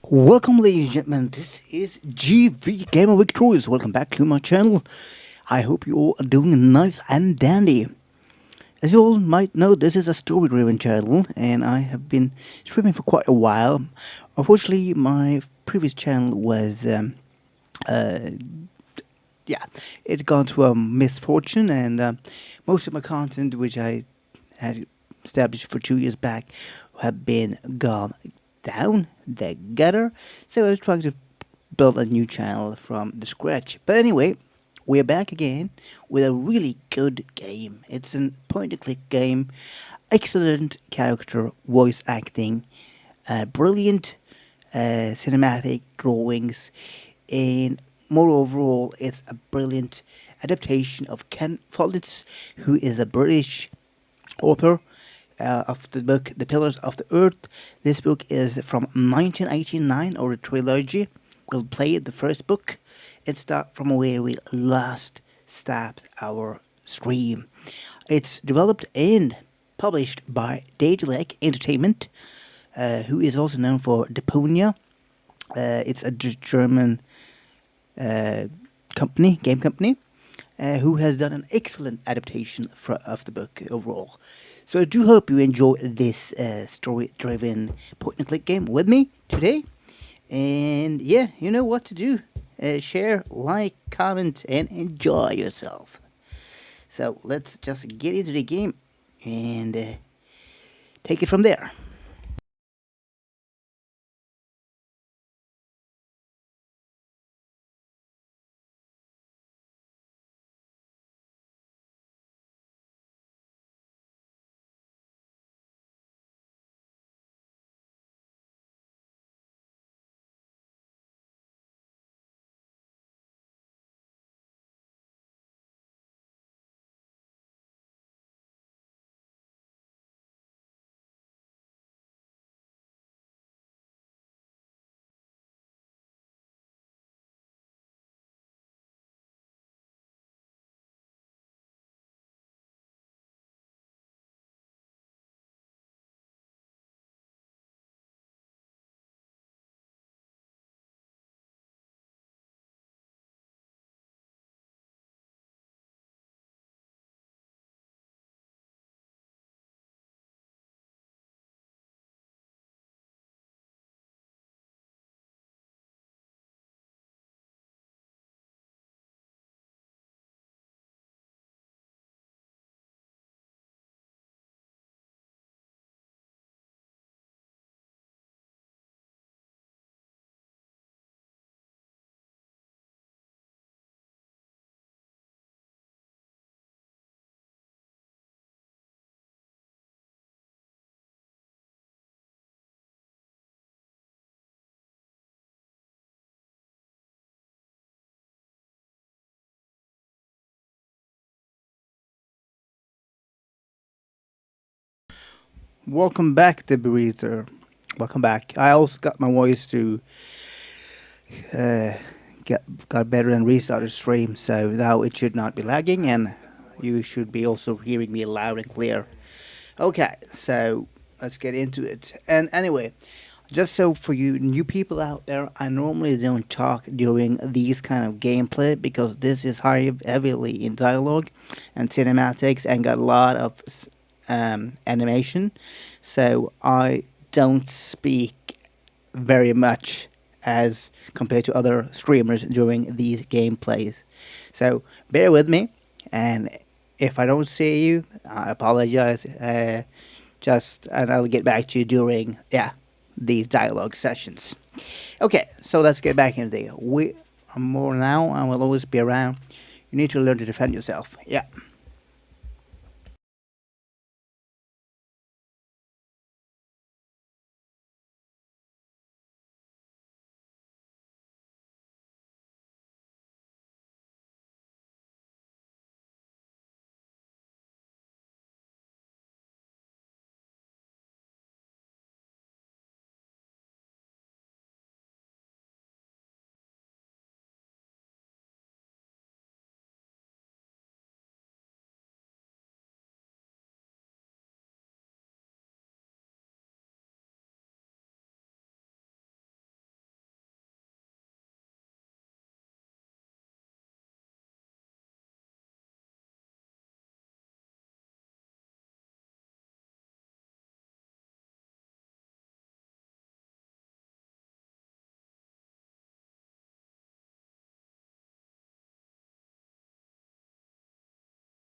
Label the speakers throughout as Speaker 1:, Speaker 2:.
Speaker 1: Welcome, ladies and gentlemen. This is GV Gamer Victorious. Welcome back to my channel. I hope you all are doing nice and dandy. As you all might know, this is a story-driven channel, and I have been streaming for quite a while. Unfortunately, my previous channel was, yeah, it gone through a misfortune, and most of my content, which I had established for 2 years back, have been gone down the gutter. So I was trying to build a new channel from the scratch. But anyway, we're back again with a really good game. It's a point-and-click game, excellent character voice acting, brilliant cinematic drawings, and moreover, all, it's a brilliant adaptation of Ken Follett, who is a British author of the book The Pillars of the Earth. This book is from 1989, or a trilogy. We'll play the first book and start from where we last stopped our stream. It's developed and published by Daedalic Entertainment, who is also known for Deponia. It's a German uh, game company, who has done an excellent adaptation of the book overall. So I do hope you enjoy this story-driven point-and-click game with me today. And yeah, you know what to do. Share, like, comment, and enjoy yourself. So let's just get into the game and take it from there. Welcome back, the Breezer. Welcome back. I also got my voice to uh, got better and restarted stream, so now it should not be lagging, and you should be also hearing me loud and clear. Okay, so let's get into it. And anyway, just so for you new people out there, I normally don't talk during these kind of gameplay because this is heavily in dialogue and cinematics and got a lot of animation. So I don't speak very much as compared to other streamers during these gameplays. So bear with me, and if I don't see you, I apologize. And I'll get back to you during these dialogue sessions. Okay, so let's get back into the we are more now and will always be around. You need to learn to defend yourself. Yeah.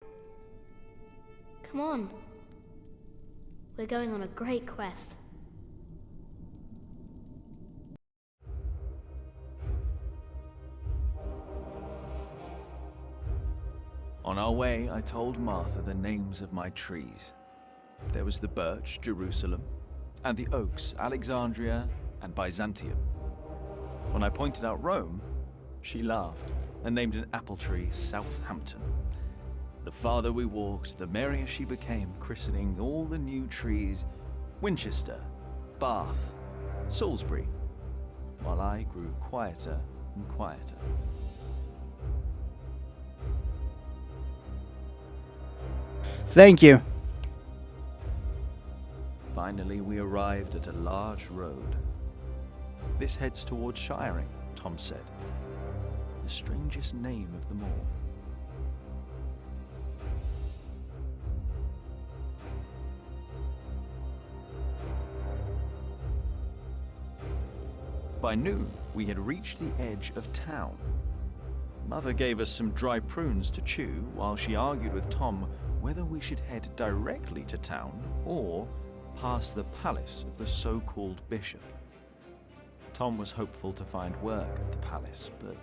Speaker 2: Come on. We're going on a great quest.
Speaker 3: On our way, I told Martha the names of my trees. There was the birch, Jerusalem, and the oaks, Alexandria and Byzantium. When I pointed out Rome, she laughed and named an apple tree Southampton. The farther we walked, the merrier she became, christening all the new trees Winchester, Bath, Salisbury, while I grew quieter and quieter.
Speaker 1: Thank you.
Speaker 3: Finally, we arrived at a large road. This heads towards Shiring, Tom said. The strangest name of them all. By noon, we had reached the edge of town. Mother gave us some dry prunes to chew while she argued with Tom whether we should head directly to town or past the palace of the so-called bishop. Tom was hopeful to find work at the palace, but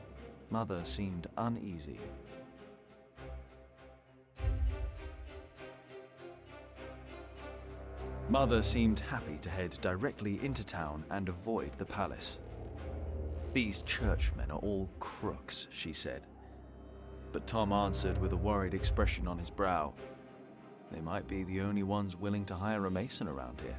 Speaker 3: Mother seemed uneasy. Mother seemed happy to head directly into town and avoid the palace. These churchmen are all crooks, she said. But Tom answered with a worried expression on his brow. They might be the only ones willing to hire a mason around here.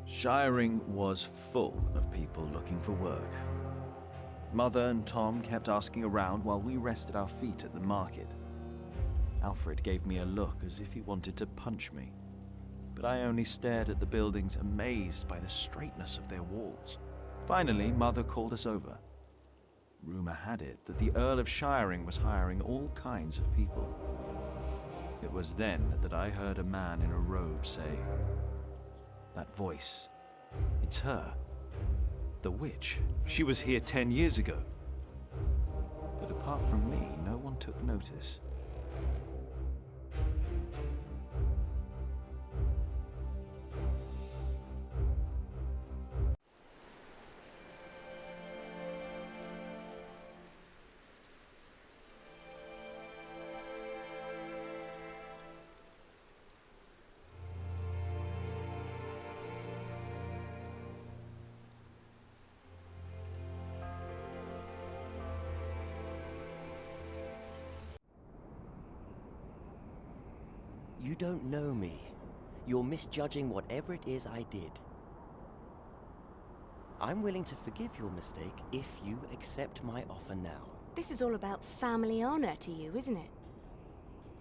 Speaker 3: Shiring was full of people looking for work. Mother and Tom kept asking around while we rested our feet at the market. Alfred gave me a look as if he wanted to punch me, but I only stared at the buildings, amazed by the straightness of their walls. Finally, Mother called us over. Rumor had it that the Earl of Shiring was hiring all kinds of people. It was then that I heard a man in a robe say, "That voice, it's her. The witch. She was here 10 years ago." But apart from me, no one took notice.
Speaker 4: You don't know me. You're misjudging whatever it is I did. I'm willing to forgive your mistake if you accept my offer now.
Speaker 5: This is all about family honor to you, isn't it?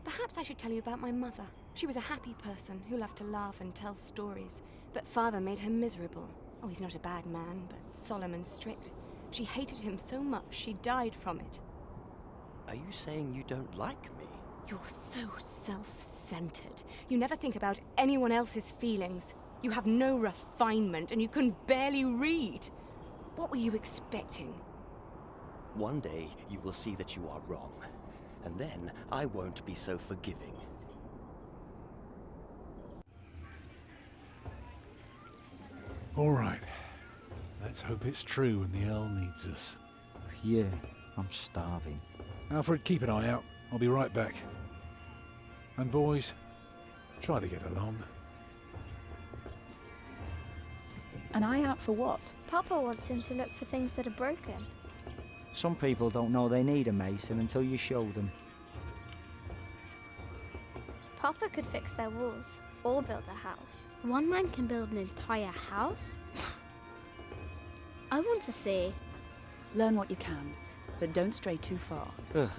Speaker 5: Perhaps I should tell you about my mother. She was a happy person who loved to laugh and tell stories, but father made her miserable. Oh, he's not a bad man, but solemn and strict. She hated him so much she died from it.
Speaker 4: Are you saying you don't like me?
Speaker 5: You're so self-centered. You never think about anyone else's feelings. You have no refinement and you can barely read. What were you expecting?
Speaker 4: One day you will see that you are wrong, and then I won't be so forgiving.
Speaker 6: All right. Let's hope it's true when the Earl needs us.
Speaker 7: Yeah, I'm starving.
Speaker 6: Alfred, keep an eye out. I'll be right back. And boys, try to get along.
Speaker 8: An eye out for what?
Speaker 2: Papa wants him to look for things that are broken.
Speaker 7: Some people don't know they need a mason until you show them.
Speaker 2: Papa could fix their walls or build a house. One man can build an entire house? I want to see.
Speaker 8: Learn what you can, but don't stray too far.
Speaker 7: Ugh.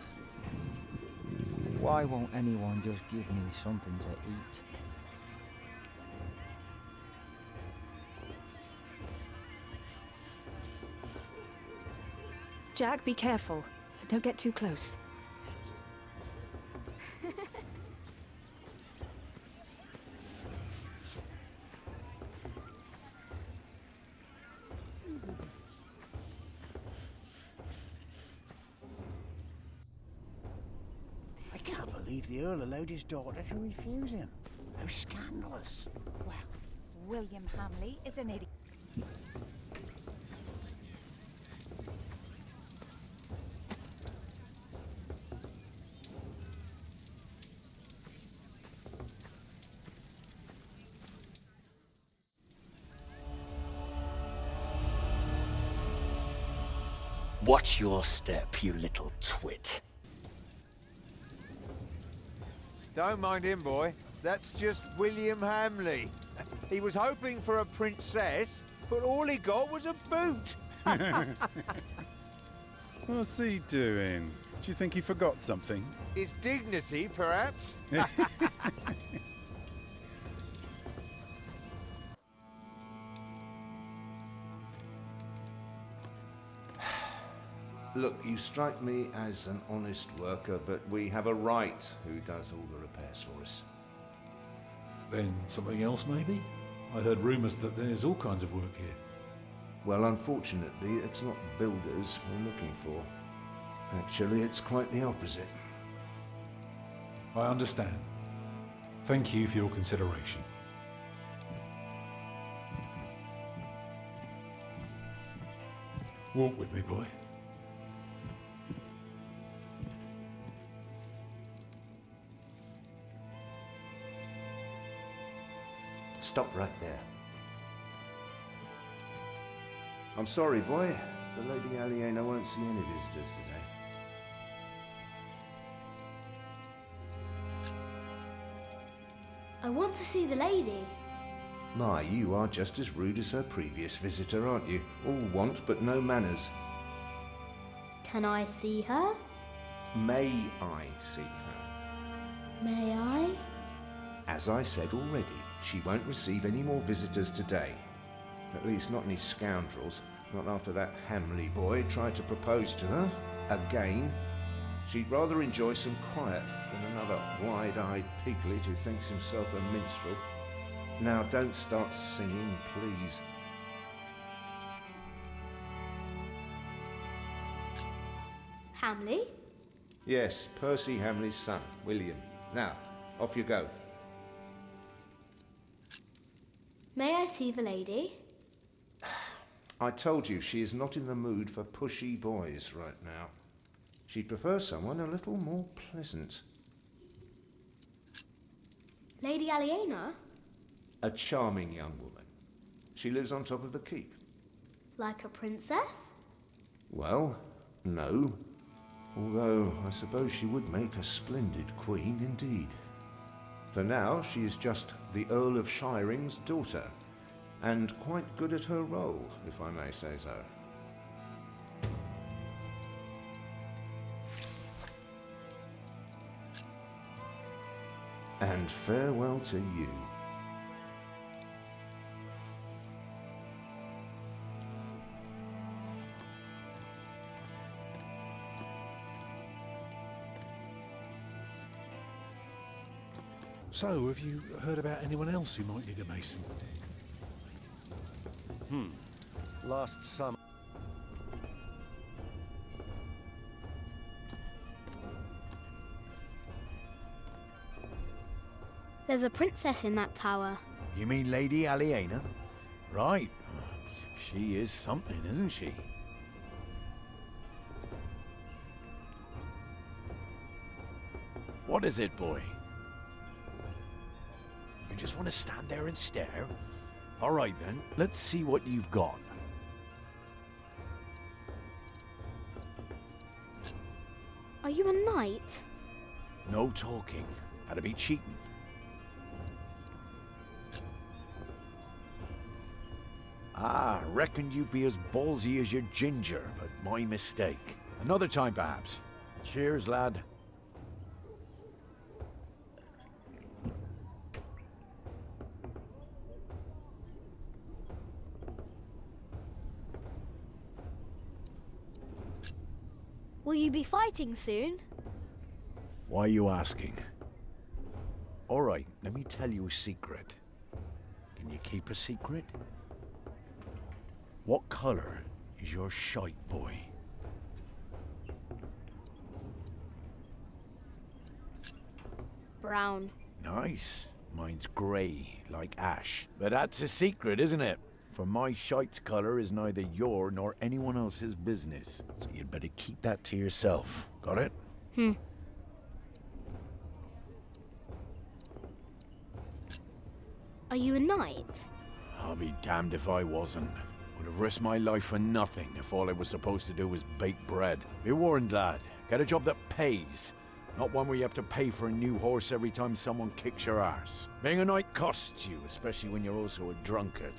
Speaker 7: Why won't anyone just give me something to eat?
Speaker 8: Jack, be careful. Don't get too close.
Speaker 9: can't believe the Earl allowed his daughter to refuse him. How scandalous.
Speaker 8: Well, William Hamley is an idiot.
Speaker 4: Watch your step, you little twit.
Speaker 10: Don't mind him, boy. That's just William Hamley. He was hoping for a princess, but all he got was a boot.
Speaker 11: What's he doing? Do you think he forgot something?
Speaker 10: His dignity, perhaps?
Speaker 12: Look, you strike me as an honest worker, but we have a right who does all the repairs for us.
Speaker 6: Then something else, maybe? I heard rumours that there's all kinds of work here.
Speaker 12: Well, unfortunately, it's not builders we're looking for. Actually, it's quite the opposite.
Speaker 6: I understand. Thank you for your consideration. Walk with me, boy.
Speaker 12: Stop right there. I'm sorry, boy. The Lady Aliena won't see any visitors today.
Speaker 2: I want to see the lady.
Speaker 12: My, you are just as rude as her previous visitor, aren't you? All want but no manners.
Speaker 2: Can I see her?
Speaker 12: May I see her?
Speaker 2: May I?
Speaker 12: As I said already, she won't receive any more visitors today. At least not any scoundrels. Not after that Hamley boy tried to propose to her. Again. She'd rather enjoy some quiet than another wide-eyed piglet who thinks himself a minstrel. Now don't start singing, please.
Speaker 2: Hamley?
Speaker 12: Yes, Percy Hamley's son, William. Now, off you go.
Speaker 2: May I see the lady?
Speaker 12: I told you she is not in the mood for pushy boys right now. She'd prefer someone a little more pleasant.
Speaker 2: Lady Aliena?
Speaker 12: A charming young woman. She lives on top of the keep.
Speaker 2: Like a princess?
Speaker 12: Well, no. Although I suppose she would make a splendid queen indeed. For now, she is just the Earl of Shiring's daughter, and quite good at her role, if I may say so. And farewell to you.
Speaker 6: So, have you heard about anyone else who might need a mason?
Speaker 10: Last summer.
Speaker 2: There's a princess in that tower.
Speaker 9: You mean Lady Aliena? Right. She is something, isn't she? What is it, boy? You just want to stand there and stare? All right, then. Let's see what you've got.
Speaker 2: Are you a knight?
Speaker 9: No talking. That'd be cheating. Ah, reckoned you'd be as ballsy as your ginger, but my mistake. Another time, perhaps. Cheers, lad.
Speaker 2: Will you be fighting soon?
Speaker 9: Why are you asking? All right, let me tell you a secret. Can you keep a secret? What color is your shite, boy?
Speaker 2: Brown.
Speaker 9: Nice. Mine's grey, like ash. But that's a secret, isn't it? For my shite's colour is neither your nor anyone else's business. So you'd better keep that to yourself. Got it?
Speaker 2: Are you a knight?
Speaker 9: I'll be damned if I wasn't. Would have risked my life for nothing if all I was supposed to do was bake bread. Be warned, lad. Get a job that pays. Not one where you have to pay for a new horse every time someone kicks your arse. Being a knight costs you, especially when you're also a drunkard.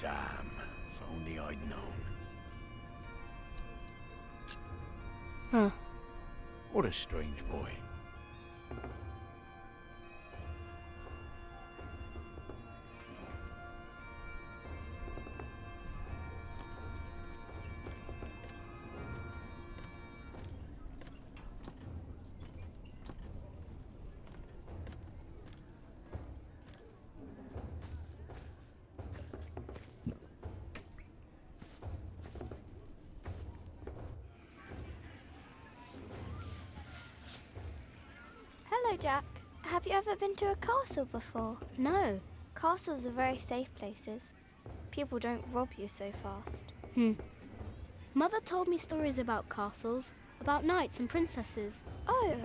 Speaker 9: Damn. If only I'd known.
Speaker 2: Huh.
Speaker 9: What a strange boy.
Speaker 2: Hello, Jack. Have you ever been to a castle before? No. Castles are very safe places. People don't rob you so fast. Mother told me stories about castles, about knights and princesses. Oh,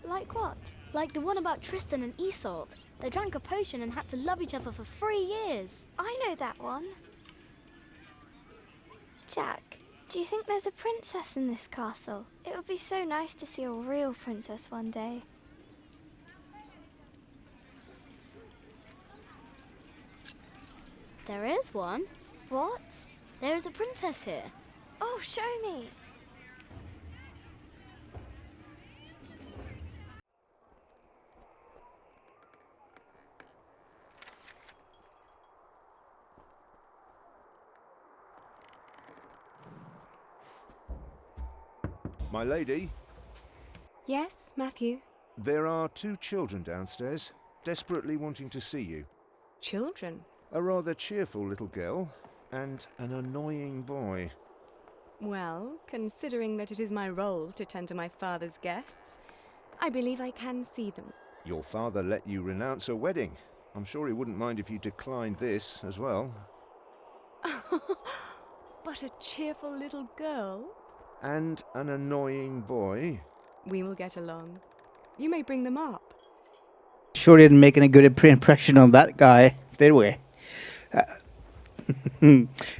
Speaker 2: like what? Like the one about Tristan and Isolde. They drank a potion and had to love each other for 3 years. I know that one. Jack, do you think there's a princess in this castle? It would be so nice to see a real princess one day. There is one. What? There is a princess here. Oh, show me.
Speaker 12: My lady,
Speaker 5: Yes, Matthew?
Speaker 12: there are 2 children downstairs, desperately wanting to see you.
Speaker 5: Children?
Speaker 12: A rather cheerful little girl and an annoying boy.
Speaker 5: Well, considering that it is my role to tend to my father's guests, I believe I can see them.
Speaker 12: Your father let you renounce a wedding. I'm sure he wouldn't mind if you declined this as well.
Speaker 5: But a cheerful little girl?
Speaker 12: And an annoying boy.
Speaker 5: We will get along. You may bring them up.
Speaker 1: Sure didn't make any good impression on that guy, did we?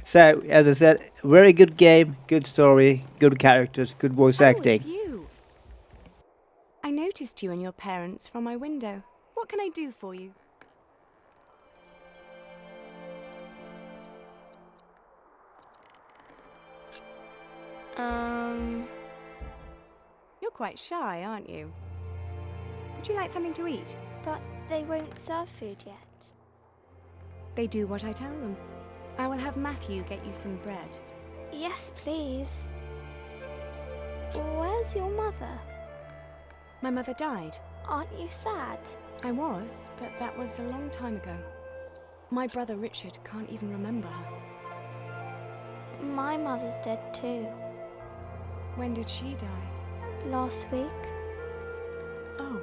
Speaker 1: So, as I said, very good game, good story, good characters, good voice acting.
Speaker 5: It's you. I noticed you and your parents from my window. What can I do for you? You're quite shy, aren't you? Would you like something to eat?
Speaker 2: But they won't serve food yet.
Speaker 5: They do what I tell them. I will have Matthew get you some bread.
Speaker 2: Yes, please. Where's your mother?
Speaker 5: My mother died.
Speaker 2: Aren't you sad?
Speaker 5: I was, but that was a long time ago. My brother Richard can't even remember her.
Speaker 2: My mother's dead too.
Speaker 5: When did she die?
Speaker 2: Last week.
Speaker 5: Oh.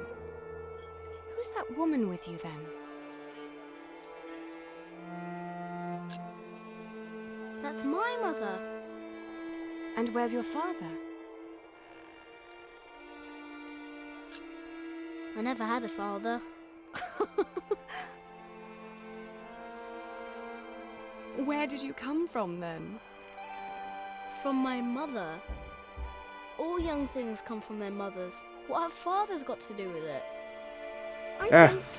Speaker 5: Who's that woman with you then?
Speaker 2: That's my mother.
Speaker 5: And where's your father?
Speaker 2: I never had a father.
Speaker 5: Where did you come from then?
Speaker 2: From my mother. All young things come from their mothers. What have fathers got to do with it?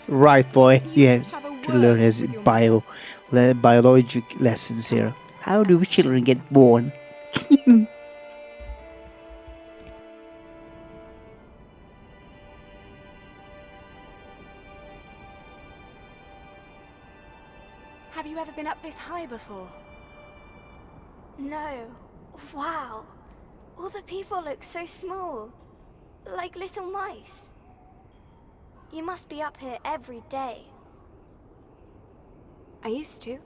Speaker 1: Right, boy. You
Speaker 5: should
Speaker 1: have
Speaker 5: have a
Speaker 1: to learn
Speaker 5: word
Speaker 1: his
Speaker 5: with your
Speaker 1: biologic lessons here. How do children get born?
Speaker 5: Have you ever been up this high before?
Speaker 2: No. Wow. All the people look so small. Like little mice. You must be up here every day.
Speaker 5: I used to,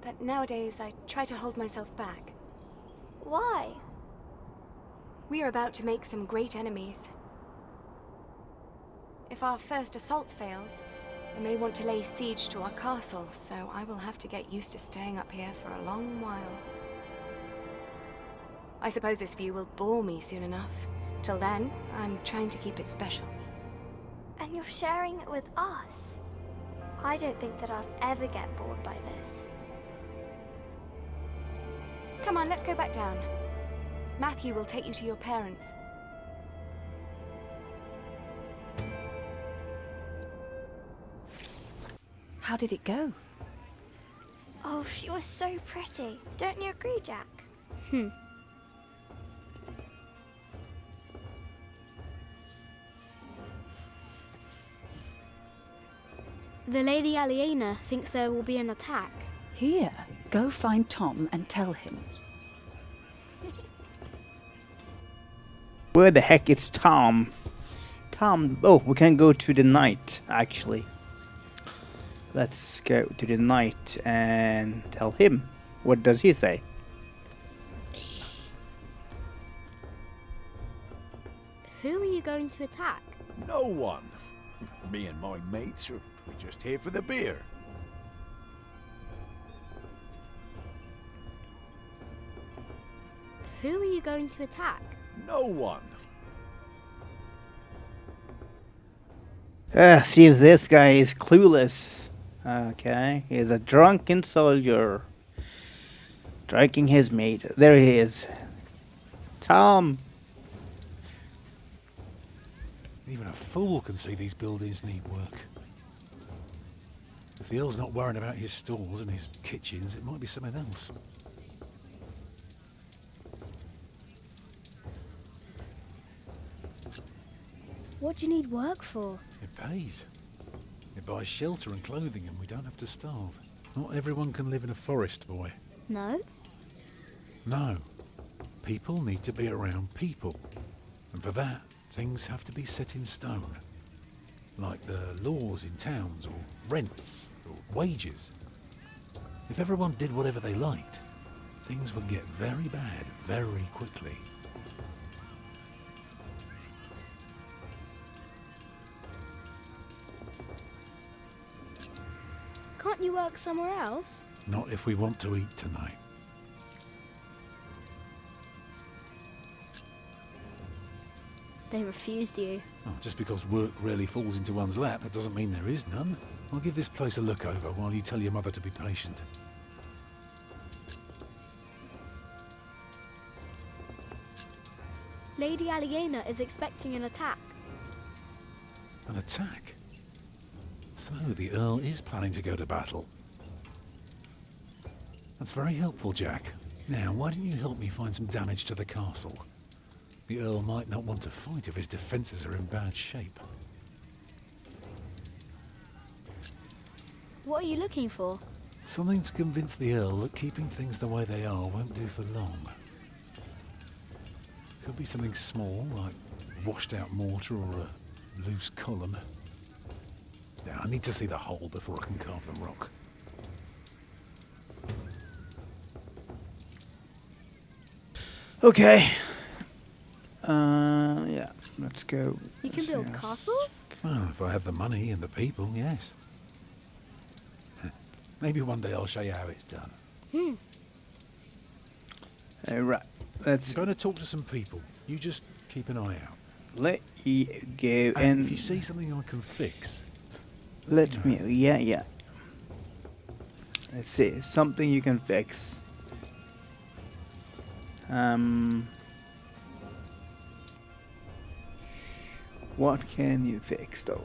Speaker 5: but nowadays I try to hold myself back.
Speaker 2: Why?
Speaker 5: We are about to make some great enemies. If our first assault fails, they may want to lay siege to our castle, so I will have to get used to staying up here for a long while. I suppose this view will bore me soon enough. Till then, I'm trying to keep it special.
Speaker 2: And you're sharing it with us. I don't think that I'll ever get bored by this.
Speaker 5: Come on, let's go back down. Matthew will take you to your parents.
Speaker 8: How did it go?
Speaker 2: Oh, she was so pretty. Don't you agree, Jack?
Speaker 13: The Lady Aliena thinks there will be an attack.
Speaker 8: Here, go find Tom and tell him.
Speaker 1: Where the heck is Tom? Tom, oh, we can go to the knight, actually. Let's go to the knight and tell him. What does he say?
Speaker 13: Who are you going to attack?
Speaker 9: No one. Me and my mates we're just here for the beer.
Speaker 13: Who are you going to attack?
Speaker 9: No one.
Speaker 1: Seems this guy is clueless. Okay, he's a drunken soldier. Drinking his mate. There he is. Tom.
Speaker 6: Even a fool can see these buildings need work. If the Earl's not worrying about his stores and his kitchens, it might be something else.
Speaker 13: What do you need work for?
Speaker 6: It pays. It buys shelter and clothing, and we don't have to starve. Not everyone can live in a forest, boy.
Speaker 13: No?
Speaker 6: No. People need to be around people. And for that, things have to be set in stone. Like the laws in towns, or rents, or wages. If everyone did whatever they liked, things would get very bad very quickly.
Speaker 13: Can't you work somewhere else?
Speaker 6: Not if we want to eat tonight.
Speaker 13: They refused you.
Speaker 6: Oh, just because work rarely falls into one's lap, that doesn't mean there is none. I'll give this place a look over while you tell your mother to be patient.
Speaker 13: Lady Aliena is expecting an attack.
Speaker 6: An attack? So the Earl is planning to go to battle. That's very helpful, Jack. Now, why don't you help me find some damage to the castle? The Earl might not want to fight if his defences are in bad shape.
Speaker 13: What are you looking for?
Speaker 6: Something to convince the Earl that keeping things the way they are won't do for long. Could be something small, like washed out mortar or a loose column. Now, I need to see the hole before I can carve the rock.
Speaker 1: Okay. Yeah, let's go.
Speaker 13: You can build castles?
Speaker 6: Well, if I have the money and the people, yes. Maybe one day I'll show you how it's done.
Speaker 1: Right, let's...
Speaker 6: I'm going to talk to some people. You just keep an eye out.
Speaker 1: Let you go
Speaker 6: And if you see something I can fix...
Speaker 1: Let me... Yeah. Let's see, something you can fix. What can you fix, though?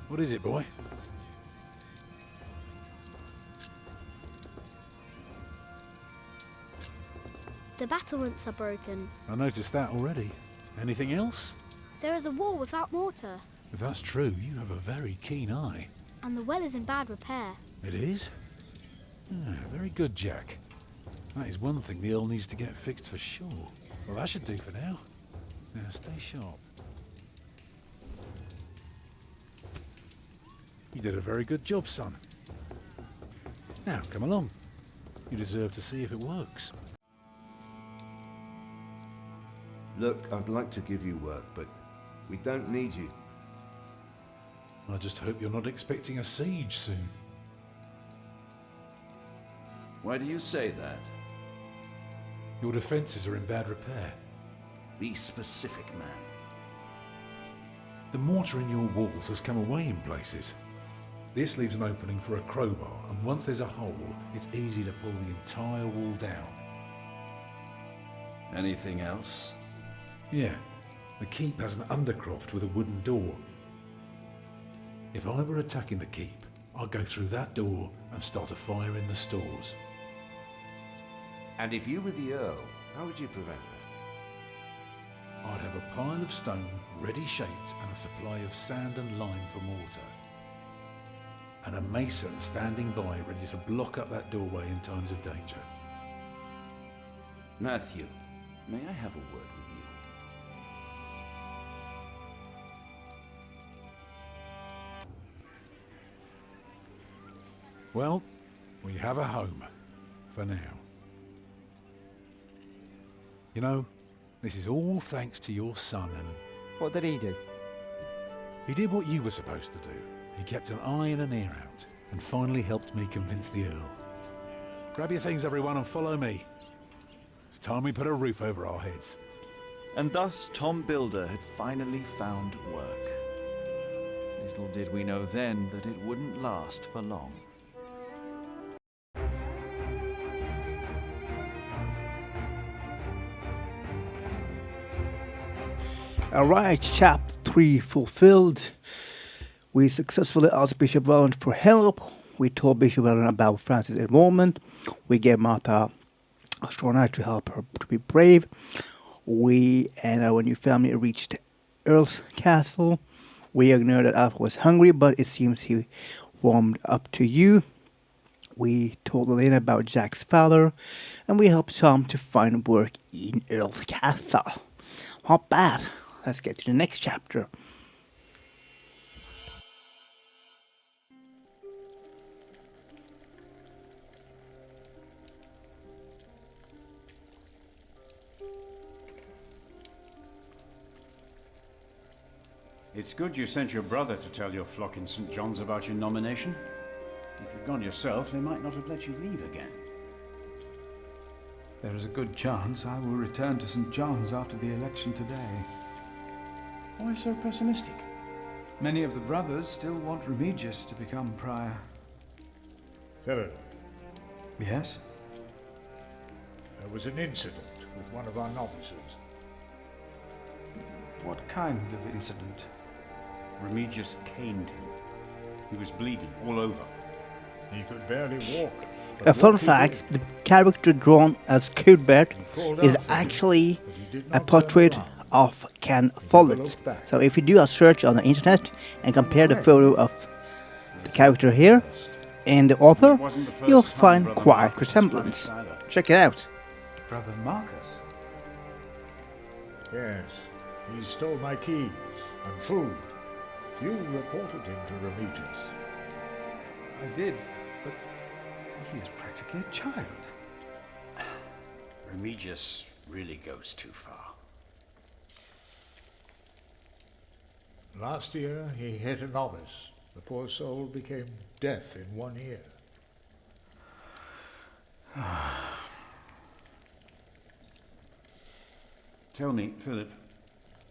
Speaker 6: What is it, boy?
Speaker 13: The battlements are broken.
Speaker 6: I noticed that already. Anything else?
Speaker 13: There is a wall without mortar,
Speaker 6: If that's true, you have a very keen eye.
Speaker 13: and the well is in bad repair.
Speaker 6: It is? Ah, very good, Jack. That is one thing the Earl needs to get fixed for sure. Well, that should do for now. Now, stay sharp. You did a very good job, son. Now, come along. You deserve to see if it works.
Speaker 12: Look, I'd like to give you work, but we don't need you.
Speaker 6: I just hope you're not expecting a siege soon.
Speaker 14: Why do you say that?
Speaker 6: Your defences are in bad repair.
Speaker 14: Be specific, man.
Speaker 6: The mortar in your walls has come away in places. This leaves an opening for a crowbar, and once there's a hole, it's easy to pull the entire wall down.
Speaker 14: Anything else?
Speaker 6: Yeah, the keep has an undercroft with a wooden door. If I were attacking the keep, I'd go through that door and start a fire in the stores.
Speaker 12: And if you were the Earl, how would you prevent that?
Speaker 6: I'd have a pile of stone ready shaped and a supply of sand and lime for mortar. And a mason standing by ready to block up that doorway in times of danger.
Speaker 14: Matthew, may I have a word with you?
Speaker 6: Well, we have a home. For now. You know, this is all thanks to your son, and
Speaker 7: What did he do?
Speaker 6: he did what you were supposed to do. He kept an eye and an ear out, and finally helped me convince the Earl. Grab your things, everyone, and follow me. It's time we put a roof over our heads.
Speaker 3: And thus Tom Builder had finally found work. Little did we know then that it wouldn't last for long.
Speaker 1: Alright, chapter 3 fulfilled. We successfully asked Bishop Welland for help. We told Bishop Welland about Francis' involvement. We gave Martha a strong eye to help her to be brave. We and our new family reached Earl's Castle. We ignored that Alpha was hungry, but it seems he warmed up to you. We told Elena about Jack's father, and we helped Tom to find work in Earl's Castle. Not bad. Let's get to the next chapter.
Speaker 15: It's good you sent your brother to tell your flock in St. John's about your nomination. If you'd gone yourself, they might not have let you leave again.
Speaker 16: There is a good chance I will return to St. John's after the election today.
Speaker 15: Why so pessimistic?
Speaker 16: Many of the brothers still want Remigius to become prior.
Speaker 17: Philip,
Speaker 16: Yes?
Speaker 17: there was an incident with one of our novices.
Speaker 16: What kind of incident?
Speaker 15: Remigius caned him. He was bleeding all over.
Speaker 17: He could barely walk. but
Speaker 1: A fun
Speaker 17: what he
Speaker 1: fact,
Speaker 17: did,
Speaker 1: the character drawn as Cuthbert
Speaker 17: called
Speaker 1: is
Speaker 17: out for him,
Speaker 1: actually
Speaker 17: but he did
Speaker 1: a
Speaker 17: not turn
Speaker 1: portrait
Speaker 17: around.
Speaker 1: of Ken Follett. So if you do a search on the internet and compare the photo of the character here and the author, you'll find quite resemblance. Check it out.
Speaker 16: Brother Marcus?
Speaker 17: Yes, he stole my keys and food. You reported him to Remigius.
Speaker 16: I did, but he is practically a child.
Speaker 15: Remigius really goes too far.
Speaker 17: Last year he hit a novice. The poor soul became deaf in 1 year.
Speaker 15: Tell me, Philip,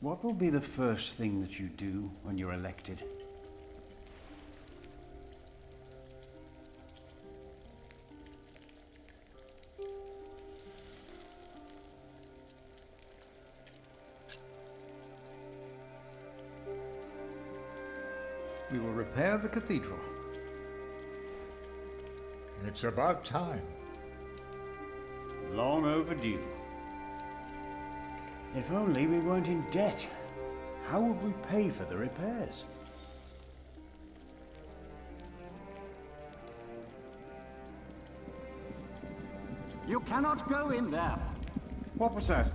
Speaker 15: what will be the first thing that you do when you're elected?
Speaker 16: We will repair the cathedral.
Speaker 17: It's about time.
Speaker 15: Long overdue. If only we weren't in debt. How would we pay for the repairs?
Speaker 18: You cannot go in there.
Speaker 15: What was that?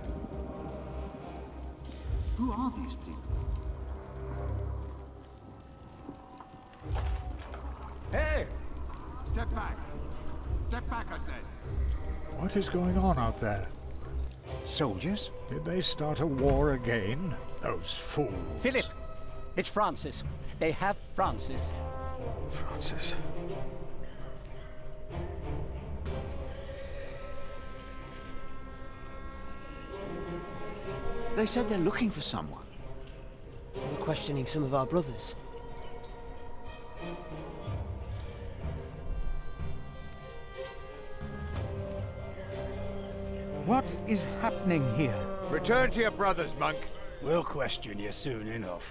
Speaker 18: Who are these people? Hey! Step back. Step back, I said.
Speaker 17: What is going on out there?
Speaker 18: Soldiers?
Speaker 17: Did they start a war again? Those fools.
Speaker 18: Philip! It's Francis. They have Francis.
Speaker 17: Francis.
Speaker 19: They said they're looking for someone.
Speaker 20: They were questioning some of our brothers.
Speaker 18: What is happening here?
Speaker 10: Return to your brothers, monk.
Speaker 18: We'll question you soon enough.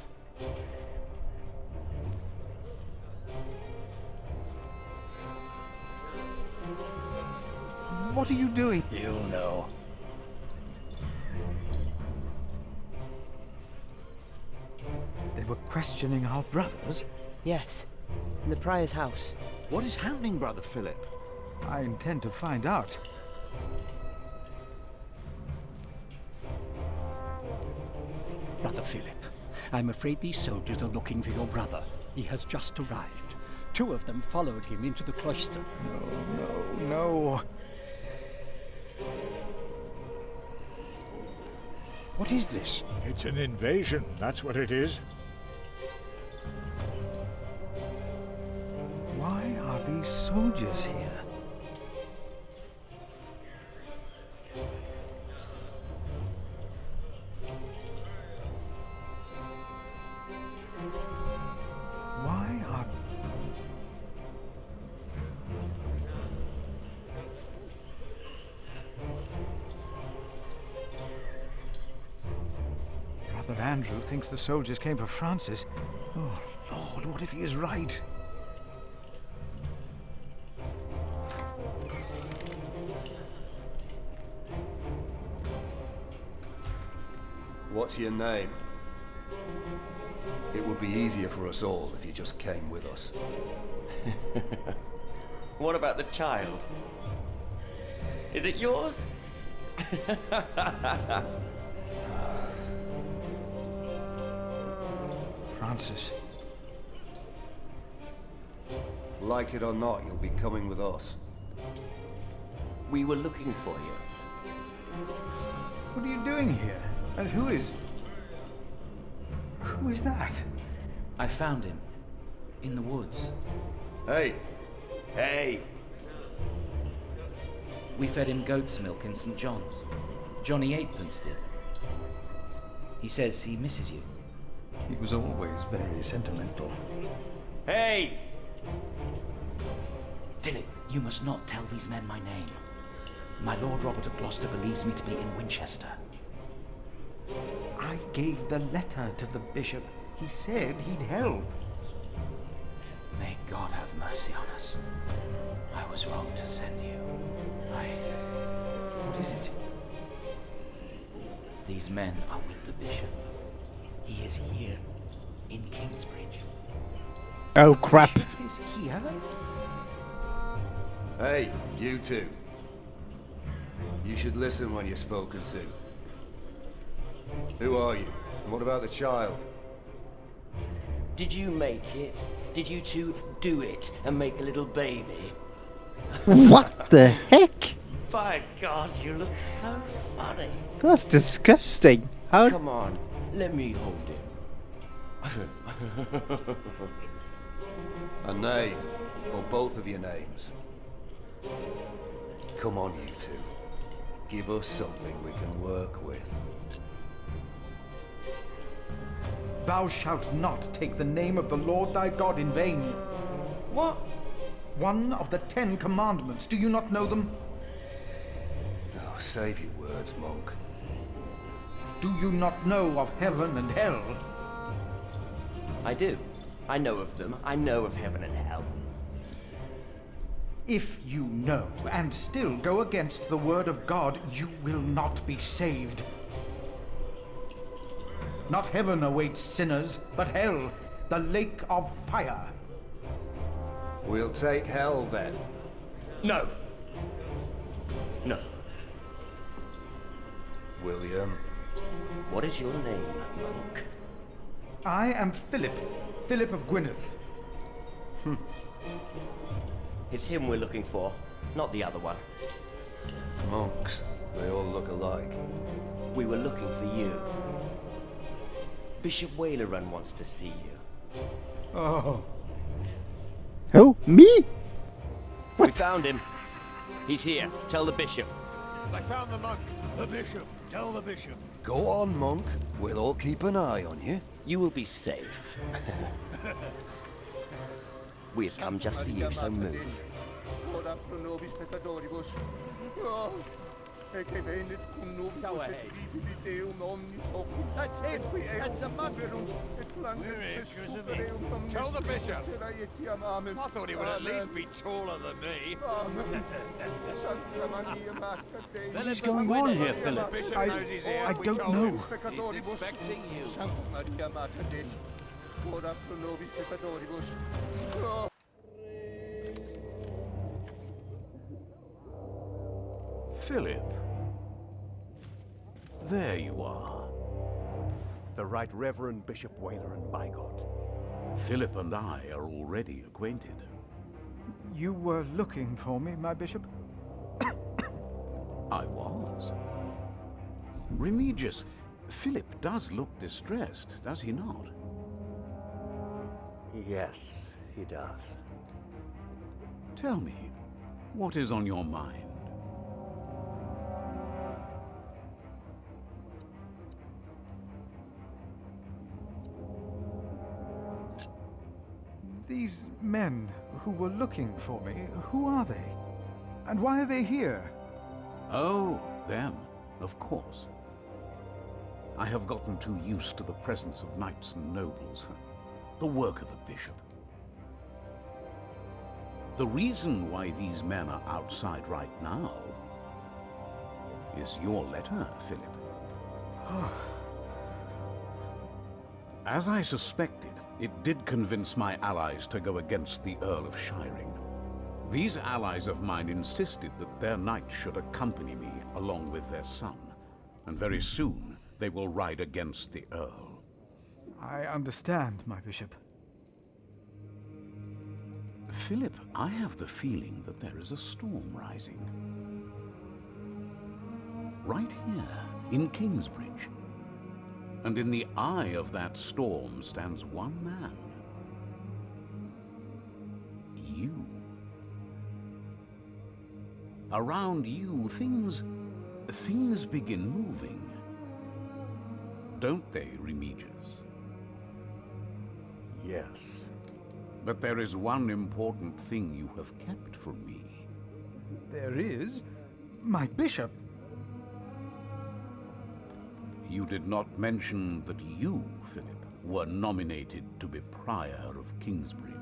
Speaker 18: What are you doing? You'll know. They were questioning our brothers?
Speaker 20: Yes, in the prior's house.
Speaker 19: What is happening, Brother Philip?
Speaker 16: I intend to find out.
Speaker 18: Brother Philip, I'm afraid these soldiers are looking for your brother. He has just arrived. 2 of them followed him into the cloister.
Speaker 16: No.
Speaker 17: What is this? It's an invasion, that's what it is.
Speaker 16: Why are these soldiers here? Why are... Brother Andrew thinks the soldiers came for Francis. Oh, Lord, what if he is right?
Speaker 21: What's your name? It would be easier for us all if you just came with us.
Speaker 4: What about the child? Is it yours?
Speaker 16: Francis.
Speaker 21: Like it or not, you'll be coming with us.
Speaker 4: We were looking for you.
Speaker 16: What are you doing here? And who is that?
Speaker 14: I found him. In the woods.
Speaker 21: Hey!
Speaker 4: Hey!
Speaker 14: We fed him goat's milk in St. John's. Johnny Eightpence did. He says he misses you.
Speaker 16: He was always very sentimental.
Speaker 4: Hey!
Speaker 14: Philip, you must not tell these men my name. My Lord Robert of Gloucester believes me to be in Winchester.
Speaker 16: I gave the letter to the bishop. He said he'd help.
Speaker 14: May God have mercy on us. I was wrong to send you.
Speaker 16: What is it?
Speaker 14: These men are with the bishop. He is here, in Kingsbridge.
Speaker 1: Oh crap.
Speaker 14: Is here?
Speaker 21: Hey, you two. You should listen when you're spoken to. Who are you? And what about the child?
Speaker 4: Did you make it? Did you two do it and make a little baby?
Speaker 1: What the heck?
Speaker 4: By God, you look so funny.
Speaker 1: That's disgusting. How?
Speaker 4: Come on, let me hold him.
Speaker 21: A name, or both of your names. Come on, you two. Give us something we can work with.
Speaker 11: Thou shalt not take the name of the Lord thy God in vain.
Speaker 4: What?
Speaker 11: One of the 10 commandments. Do you not know them?
Speaker 21: Oh, save your words, monk.
Speaker 11: Do you not know of heaven and hell?
Speaker 4: I do. I know of them. I know of heaven and hell.
Speaker 11: If you know and still go against the word of God, you will not be saved. Not heaven awaits sinners, but hell, the lake of fire.
Speaker 21: We'll take hell then.
Speaker 4: No. No.
Speaker 21: William.
Speaker 4: What is your name, monk?
Speaker 11: I am Philip, Philip of Gwynedd.
Speaker 4: It's him we're looking for, not the other one.
Speaker 21: Monks, they all look alike.
Speaker 4: We were looking for you. Bishop Wailerun wants to see you.
Speaker 11: Oh.
Speaker 1: Who? Me?
Speaker 4: We found him. He's here. Tell the bishop.
Speaker 9: I found the monk. The bishop. Tell the bishop.
Speaker 21: Go on, monk. We'll all keep an eye on you.
Speaker 4: You will be safe. We have come just for you, so move.
Speaker 10: Go ahead. That's him. That's the monk.
Speaker 9: We're here, Tell the bishop. I thought he would at least be taller than me.
Speaker 15: What's going on here, Philip?
Speaker 11: I don't know.
Speaker 9: He's expecting you.
Speaker 6: Philip. There you are.
Speaker 22: The Right Reverend Bishop Wailerun Bygott.
Speaker 6: Philip and I are already acquainted.
Speaker 11: You were looking for me, my bishop?
Speaker 6: I was. Remigius, Philip does look distressed, does he not?
Speaker 22: Yes, he does.
Speaker 6: Tell me, what is on your mind?
Speaker 11: These men who were looking for me, who are they? And why are they here?
Speaker 6: Oh, them, of course. I have gotten too used to the presence of knights and nobles, the work of a bishop. The reason why these men are outside right now is your letter, Philip. As I suspected, it did convince my allies to go against the Earl of Shiring. These allies of mine insisted that their knight should accompany me along with their son, and very soon they will ride against the Earl.
Speaker 11: I understand, my bishop.
Speaker 6: Philip, I have the feeling that there is a storm rising. Right here, in Kingsbridge. And in the eye of that storm stands one man. You. Around you, things begin moving. Don't they, Remigius?
Speaker 22: Yes.
Speaker 6: But there is one important thing you have kept from me.
Speaker 11: There is? My bishop?
Speaker 6: You did not mention that you, Philip, were nominated to be Prior of Kingsbridge.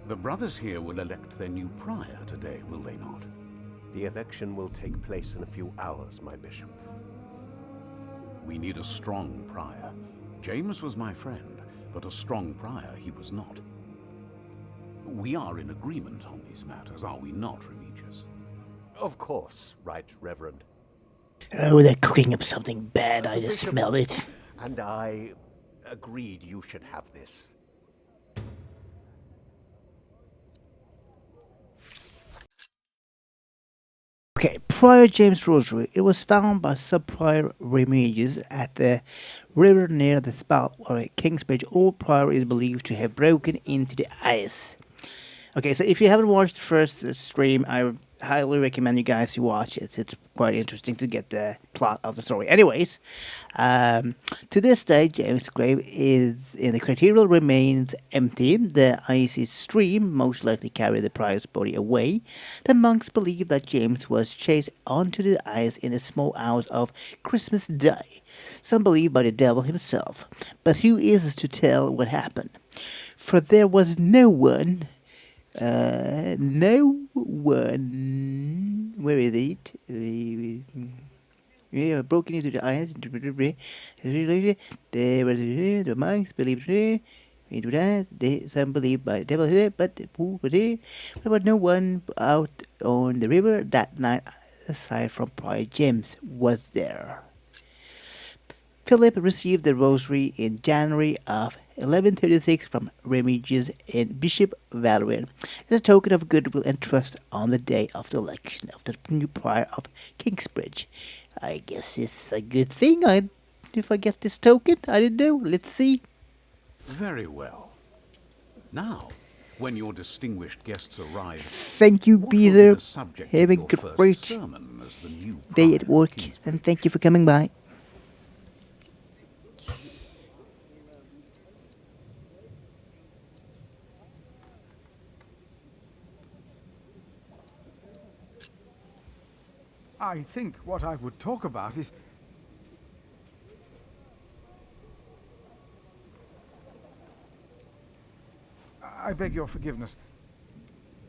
Speaker 6: The brothers here will elect their new Prior today, will they not?
Speaker 22: The election will take place in a few hours, my bishop.
Speaker 15: We need a strong prior. James was my friend, but a strong prior he was not. We are in agreement on these matters, are we not, Remigius?
Speaker 22: Of course, Right Reverend.
Speaker 1: Oh, they're cooking up something bad. I
Speaker 22: The
Speaker 1: just
Speaker 22: bishop
Speaker 1: smell it.
Speaker 22: And I agreed you should have this.
Speaker 1: Okay, Prior James' rosary. It was found by Sub-Prior Remigius at the river near the spot where Kingsbridge old prior is believed to have broken into the ice. Okay, so if you haven't watched the first stream, I highly recommend you guys to watch it. It's quite interesting to get the plot of the story. Anyways, to this day, James' grave is in the cathedral remains empty. The icy stream most likely carried the prior's body away. The monks believe that James was chased onto the ice in the small hours of Christmas Day. Some believe by the devil himself. But who is to tell what happened? For there was no one. Where is it? We are broken into the ice. There were the monks believed into that. Some believed by the devil, but there was no one out on the river that night aside from Prior James was there. Philip received the rosary in January of 1136 from Remigius and Bishop Valerian as a token of goodwill and trust on the day of the election of the new prior of Kingsbridge. I guess it's a good thing if I get this token. I don't know. Let's see.
Speaker 15: Very well. Now, when your distinguished guests arrive,
Speaker 1: thank you,
Speaker 15: what will be
Speaker 1: Beezer.
Speaker 15: the subject
Speaker 1: Have a
Speaker 15: of your first
Speaker 1: great
Speaker 15: sermon as the new
Speaker 1: day at work, and thank you for coming by.
Speaker 11: I think what I would talk about is... I beg your forgiveness,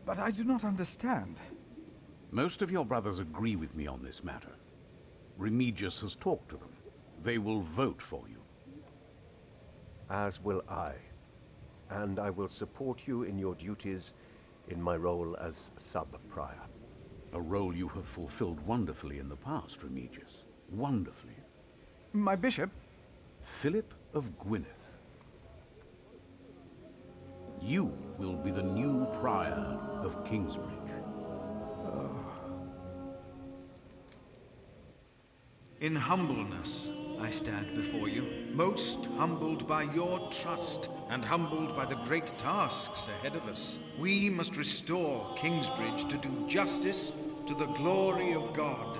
Speaker 11: but I do not understand.
Speaker 15: Most of your brothers agree with me on this matter. Remigius has talked to them. They will vote for you.
Speaker 22: As will I. And I will support you in your duties in my role as sub-prior.
Speaker 15: A role you have fulfilled wonderfully in the past, Remigius. Wonderfully.
Speaker 11: My bishop?
Speaker 15: Philip of Gwynedd. You will be the new prior of Kingsbridge.
Speaker 2: In humbleness, I stand before you, most humbled by your trust and humbled by the great tasks ahead of us. We must restore Kingsbridge to do justice to the glory of God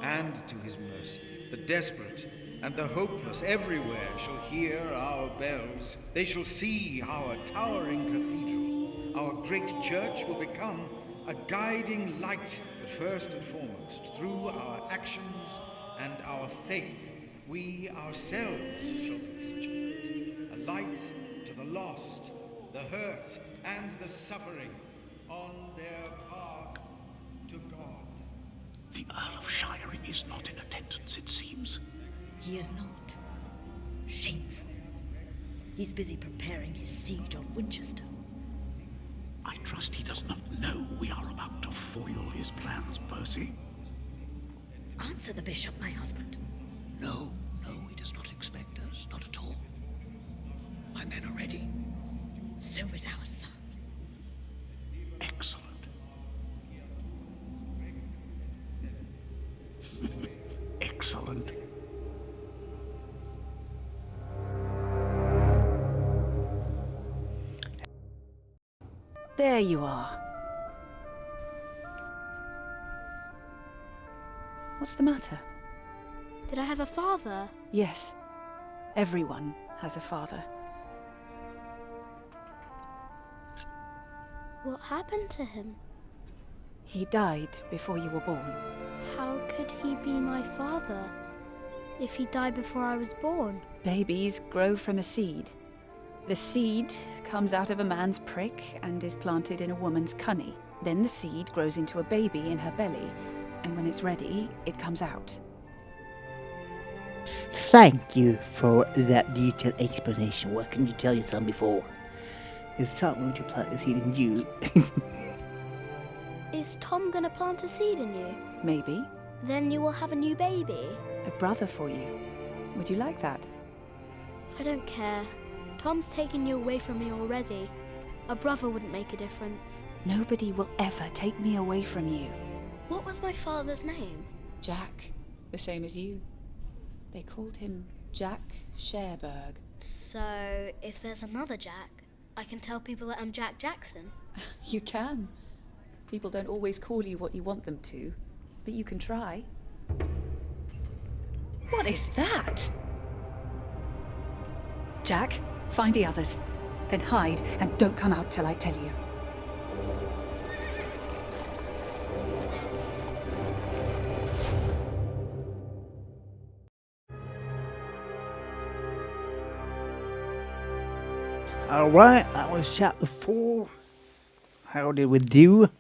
Speaker 2: and to his mercy. The desperate and the hopeless everywhere shall hear our bells. They shall see our towering cathedral. Our great church will become a guiding light, but first and foremost, through our actions and our faith, we ourselves shall be such a light to the lost, the hurt, and the suffering on their path to God.
Speaker 6: The Earl of Shiring is not in attendance, it seems.
Speaker 5: He is not. Shameful. He's busy preparing his siege on Winchester.
Speaker 6: I trust he does not know we are about to foil his plans, Percy.
Speaker 5: Answer the bishop, my husband.
Speaker 6: No, he does not expect us, not at all. My men are ready.
Speaker 5: So is our son.
Speaker 6: Excellent. Excellent.
Speaker 8: There you are. What's the matter?
Speaker 13: Did I have a father?
Speaker 8: Yes. Everyone has a father.
Speaker 13: What happened to him?
Speaker 8: He died before you were born.
Speaker 13: How could he be my father if he died before I was born?
Speaker 8: Babies grow from a seed. The seed comes out of a man's prick and is planted in a woman's cunny. Then the seed grows into a baby in her belly, and when it's ready, it comes out.
Speaker 1: Thank you for that detailed explanation. Why couldn't you tell your son before? Is Tom going to plant the seed in you?
Speaker 13: Is Tom gonna plant a seed in you?
Speaker 8: Maybe.
Speaker 13: Then you will have a new baby?
Speaker 8: A brother for you. Would you like that?
Speaker 13: I don't care. Tom's taken you away from me already. A brother wouldn't make a difference.
Speaker 8: Nobody will ever take me away from you.
Speaker 13: What was my father's name?
Speaker 8: Jack, the same as you. They called him Jack Sherberg.
Speaker 13: So, if there's another Jack, I can tell people that I'm Jack Jackson?
Speaker 8: You can. People don't always call you what you want them to, but you can try. What is that? Jack, find the others. Then hide and don't come out till I tell you.
Speaker 1: Alright, that was chapter 4. How did we do?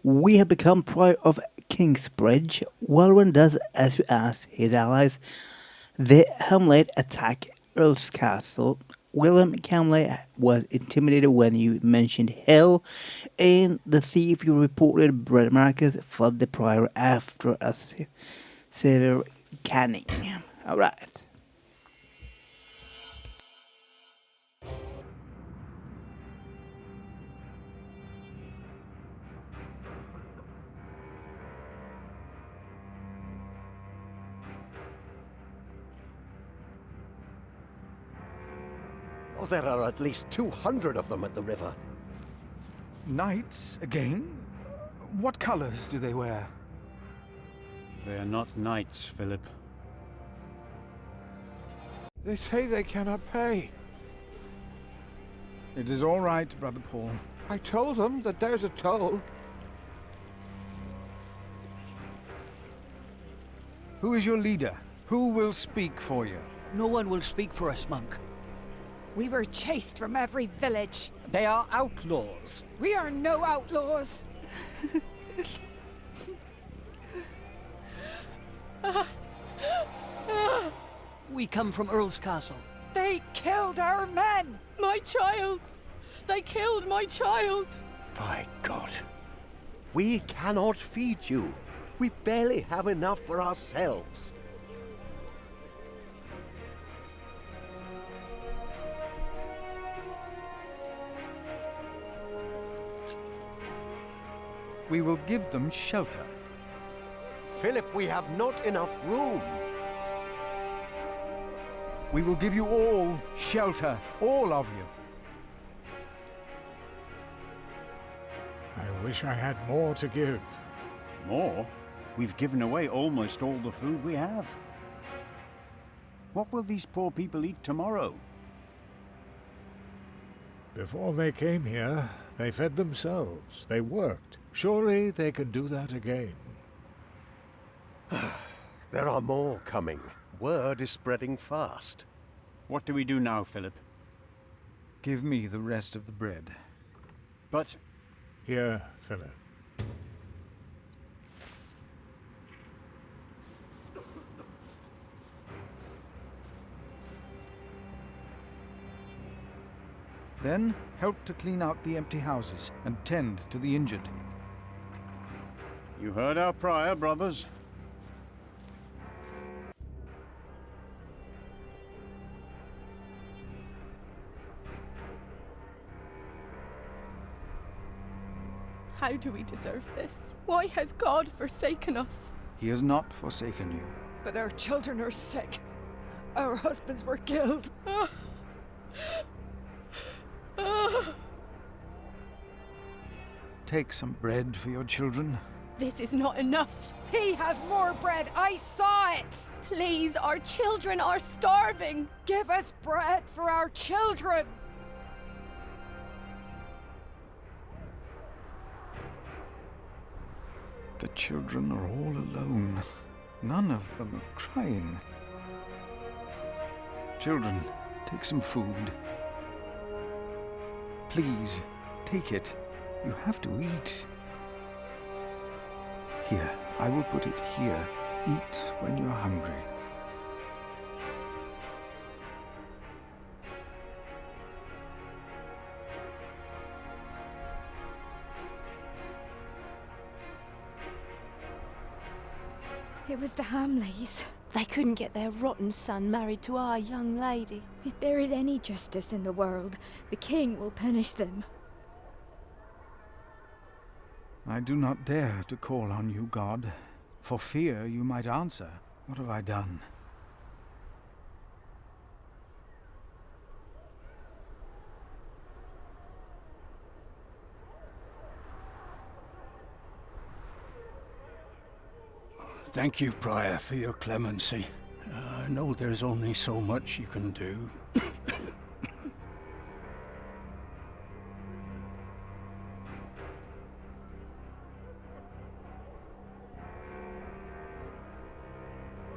Speaker 1: We have become prior of Kingsbridge. Walren does as you asked his allies. The Hamlet attack Earl's castle. William Camley was intimidated when you mentioned hell, and the thief you reported, Brett Marcus, fled the prior after a severe canning. Alright.
Speaker 22: Oh, there are at least 200 of them at the river.
Speaker 11: Knights, again? What colors do they wear?
Speaker 9: They are not knights, Philip.
Speaker 10: They say they cannot pay.
Speaker 11: It is all right, Brother Paul.
Speaker 10: I told them that there's a toll.
Speaker 11: Who is your leader? Who will speak for you?
Speaker 18: No one will speak for us, monk.
Speaker 7: We were chased from every village.
Speaker 18: They are outlaws.
Speaker 7: We are no outlaws.
Speaker 18: We come from Earl's Castle.
Speaker 7: They killed our men.
Speaker 12: My child. They killed my child.
Speaker 22: By God. We cannot feed you. We barely have enough for ourselves.
Speaker 11: We will give them shelter.
Speaker 22: Philip, we have not enough room.
Speaker 11: We will give you all shelter, all of you.
Speaker 17: I wish I had more to give.
Speaker 9: More? We've given away almost all the food we have. What will these poor people eat tomorrow?
Speaker 17: Before they came here, they fed themselves. They worked. Surely they can do that again.
Speaker 22: There are more coming. Word is spreading fast.
Speaker 9: What do we do now, Philip?
Speaker 11: Give me the rest of the bread.
Speaker 9: But...
Speaker 17: Here, Philip.
Speaker 11: Then help to clean out the empty houses and tend to the injured.
Speaker 9: You heard our prior, brothers.
Speaker 12: How do we deserve this? Why has God forsaken us?
Speaker 11: He has not forsaken you.
Speaker 7: But our children are sick. Our husbands were killed.
Speaker 11: Take some bread for your children.
Speaker 12: This is not enough.
Speaker 7: He has more bread. I saw it.
Speaker 12: Please, our children are starving.
Speaker 7: Give us bread for our children.
Speaker 11: The children are all alone. None of them are crying. Children, take some food. Please, take it. You have to eat. Here, I will put it here. Eat when you're hungry.
Speaker 12: It was the Hamleys.
Speaker 3: They couldn't get their rotten son married to our young lady.
Speaker 12: If there is any justice in the world, the king will punish them.
Speaker 11: I do not dare to call on you, God, for fear you might answer. What have I done?
Speaker 18: Thank you, Prior, for your clemency. I know there's only so much you can do.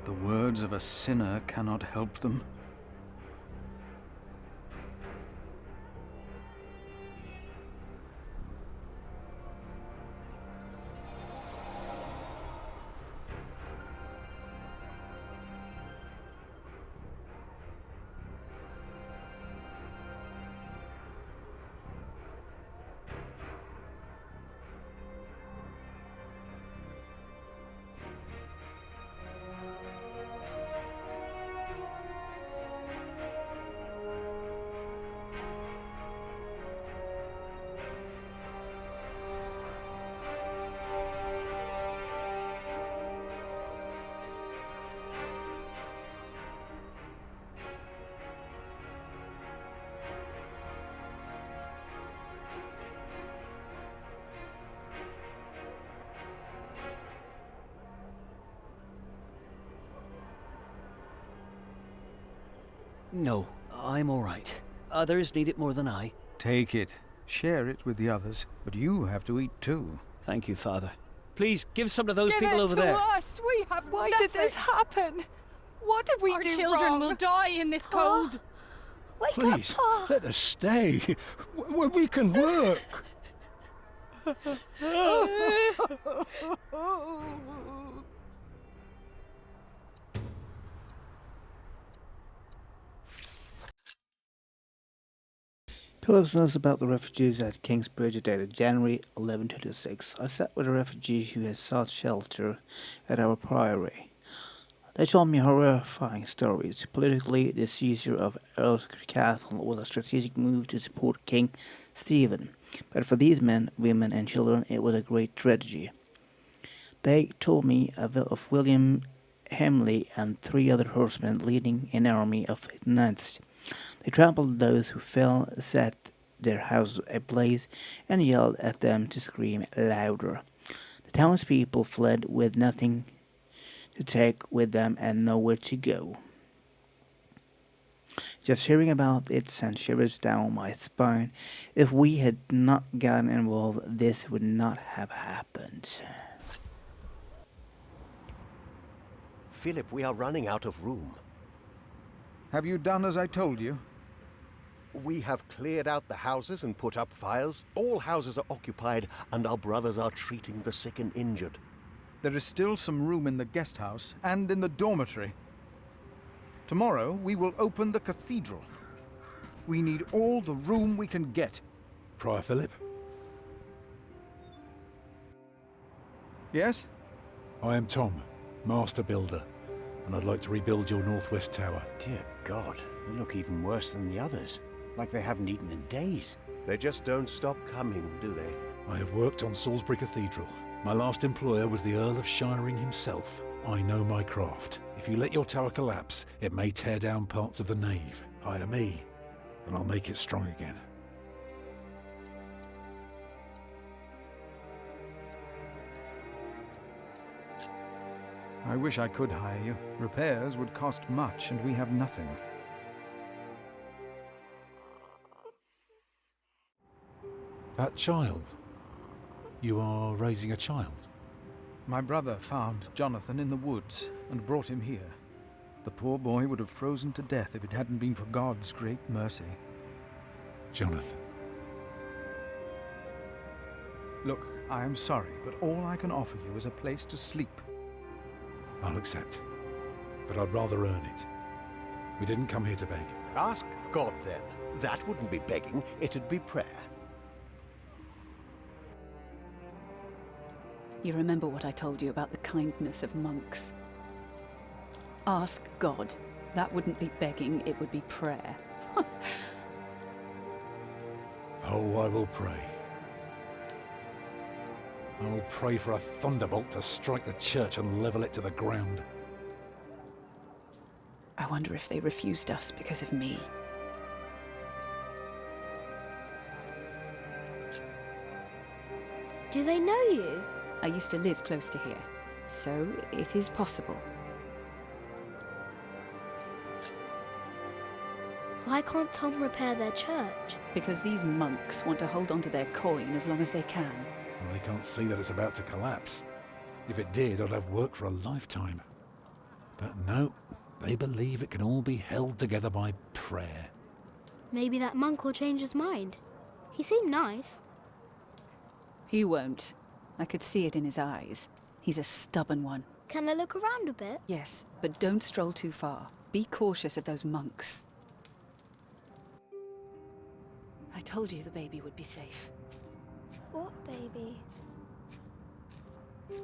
Speaker 11: The words of a sinner cannot help them.
Speaker 4: No, I'm all right. Others need it more than I.
Speaker 11: Take it. Share it with the others. But you have to eat too.
Speaker 4: Thank you, Father. Please, give some to those people over
Speaker 12: Give it
Speaker 4: there.
Speaker 12: to us! We have
Speaker 3: Why
Speaker 12: nothing.
Speaker 3: did this happen? What did we
Speaker 12: Our
Speaker 3: do
Speaker 12: children
Speaker 3: wrong?
Speaker 12: will die in this cold.
Speaker 3: Wake
Speaker 18: Please,
Speaker 3: up, Pa!
Speaker 18: let us stay. We can work.
Speaker 1: Phillips knows about the refugees at Kingsbridge dated January 1126. I sat with a refugee who had sought shelter at our priory. They told me horrifying stories. Politically, the seizure of Earl's Castle was a strategic move to support King Stephen, but for these men, women, and children, it was a great tragedy. They told me of William Hamley and 3 other horsemen leading an army of knights. They trampled those who fell, set their houses ablaze, and yelled at them to scream louder. The townspeople fled with nothing to take with them and nowhere to go. Just hearing about it sent shivers down my spine. If we had not gotten involved, this would not have happened.
Speaker 22: Philip, we are running out of room.
Speaker 11: Have you done as I told you?
Speaker 22: We have cleared out the houses and put up fires. All houses are occupied, and our brothers are treating the sick and injured.
Speaker 11: There is still some room in the guest house and in the dormitory. Tomorrow we will open the cathedral. We need all the room we can get.
Speaker 6: Prior Philip?
Speaker 11: Yes?
Speaker 6: I am Tom, Master Builder, and I'd like to rebuild your northwest tower.
Speaker 19: Dear God, you look even worse than the others. Like they haven't eaten in days.
Speaker 22: They just don't stop coming, do they?
Speaker 6: I have worked on Salisbury Cathedral. My last employer was the Earl of Shiring himself. I know my craft. If you let your tower collapse, it may tear down parts of the nave. Hire me, and I'll make it strong again.
Speaker 11: I wish I could hire you. Repairs would cost much, and we have nothing.
Speaker 6: That child? You are raising a child?
Speaker 11: My brother found Jonathan in the woods and brought him here. The poor boy would have frozen to death if it hadn't been for God's great mercy.
Speaker 6: Jonathan.
Speaker 11: Look, I am sorry, but all I can offer you is a place to sleep.
Speaker 6: I'll accept. But I'd rather earn it. We didn't come here to beg.
Speaker 22: Ask God, then. That wouldn't be begging, it'd be prayer.
Speaker 8: You remember what I told you about the kindness of monks? Ask God. That wouldn't be begging, it would be prayer.
Speaker 6: Oh, I will pray. I will pray for a thunderbolt to strike the church and level it to the ground.
Speaker 8: I wonder if they refused us because of me.
Speaker 13: Do they know you?
Speaker 8: I used to live close to here, so it is possible.
Speaker 13: Why can't Tom repair their church?
Speaker 8: Because these monks want to hold on to their coin as long as they can.
Speaker 6: Well, they can't see that it's about to collapse. If it did, I'd have work for a lifetime. But no, they believe it can all be held together by prayer.
Speaker 13: Maybe that monk will change his mind. He seemed nice.
Speaker 8: He won't. I could see it in his eyes. He's a stubborn one.
Speaker 13: Can I look around a bit?
Speaker 8: Yes, but don't stroll too far. Be cautious of those monks. I told you the baby would be safe.
Speaker 13: What baby?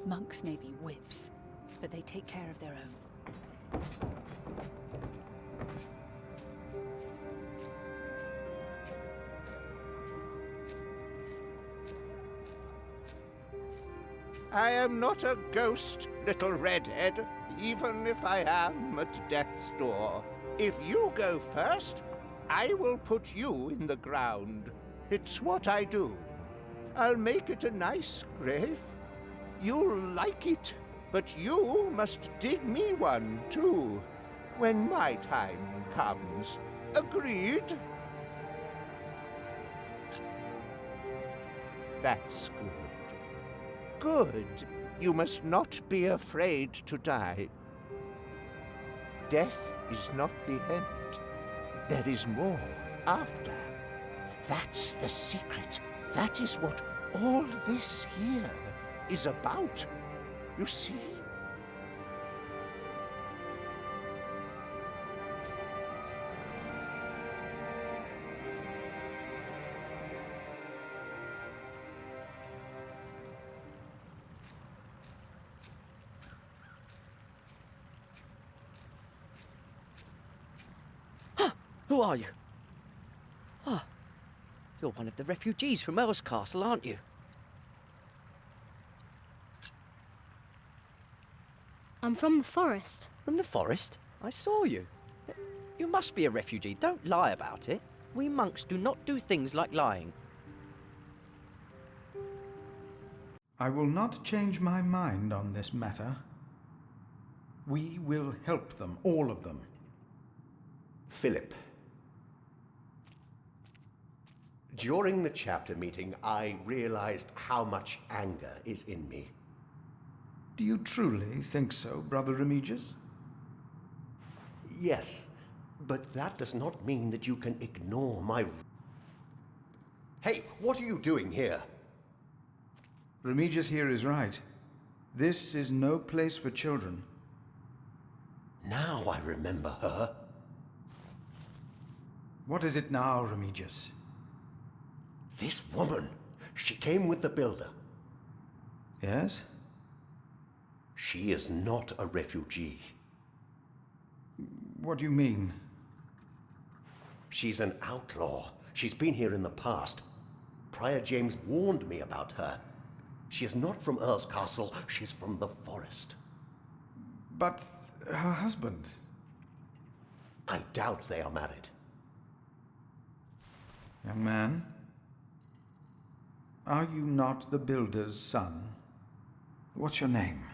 Speaker 8: Monks may be whips, but they take care of their own.
Speaker 16: I am not a ghost, little redhead, even if I am at death's door. If you go first, I will put you in the ground. It's what I do. I'll make it a nice grave. You'll like it, but you must dig me one, too, when my time comes. Agreed? That's good. Good. You must not be afraid to die. Death is not the end. There is more after. That's the secret. That is what all this here is about. You see?
Speaker 20: Who are you? Ah, you're one of the refugees from Earl's Castle, aren't you?
Speaker 13: I'm from the forest.
Speaker 20: From the forest? I saw you. You must be a refugee. Don't lie about it. We monks do not do things like lying.
Speaker 11: I will not change my mind on this matter. We will help them, all of them.
Speaker 22: Philip. During the chapter meeting, I realized how much anger is in me.
Speaker 11: Do you truly think so, Brother Remigius?
Speaker 22: Yes, but that does not mean that you can ignore my... Hey, what are you doing here?
Speaker 11: Remigius here is right. This is no place for children.
Speaker 22: Now I remember her.
Speaker 11: What is it now, Remigius?
Speaker 22: This woman. She came with the builder.
Speaker 11: Yes?
Speaker 22: She is not a refugee.
Speaker 11: What do you mean?
Speaker 22: She's an outlaw. She's been here in the past. Prior James warned me about her. She is not from Earl's Castle. She's from the forest.
Speaker 11: But her husband?
Speaker 22: I doubt they are married.
Speaker 11: Young man, are you not the builder's son? What's your name?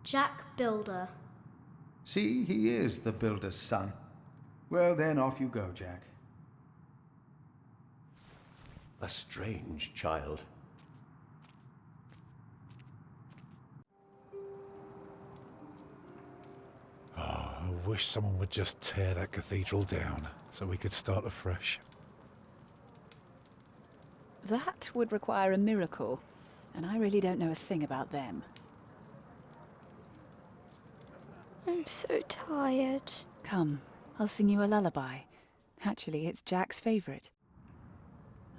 Speaker 13: Jack Builder.
Speaker 11: See, he is the builder's son. Well, then off you go, Jack.
Speaker 22: A strange child.
Speaker 6: Oh, I wish someone would just tear that cathedral down so we could start afresh.
Speaker 8: That would require a miracle, and I really don't know a thing about them.
Speaker 13: I'm so tired.
Speaker 8: Come, I'll sing you a lullaby. Actually, it's Jack's favourite.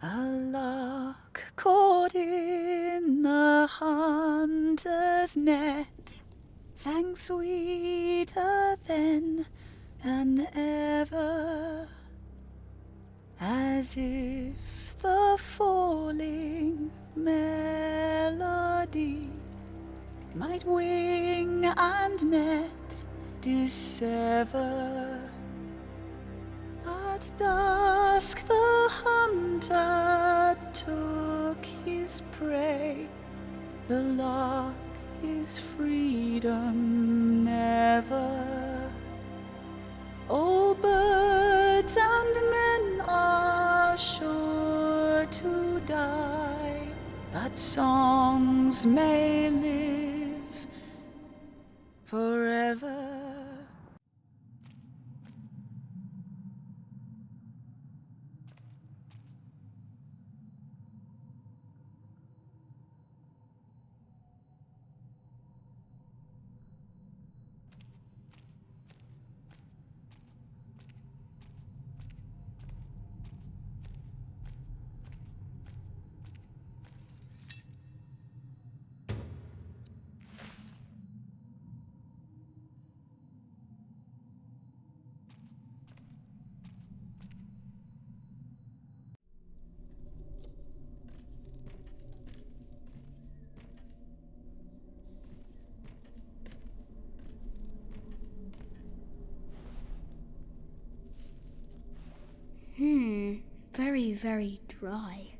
Speaker 8: A lark caught in a hunter's net sang sweeter than ever, as if the falling melody might wing and net dissever. At dusk the hunter took his prey. The lark is freedom never. All birds and men are sure to die, but songs may live forever.
Speaker 13: Very, very dry.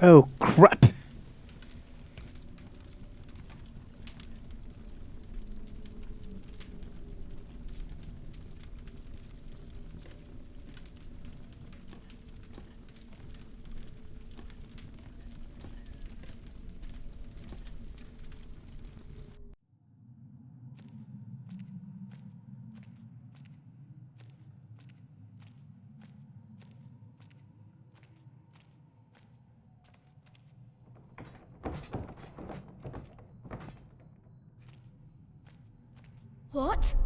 Speaker 1: Oh, crap!
Speaker 13: What?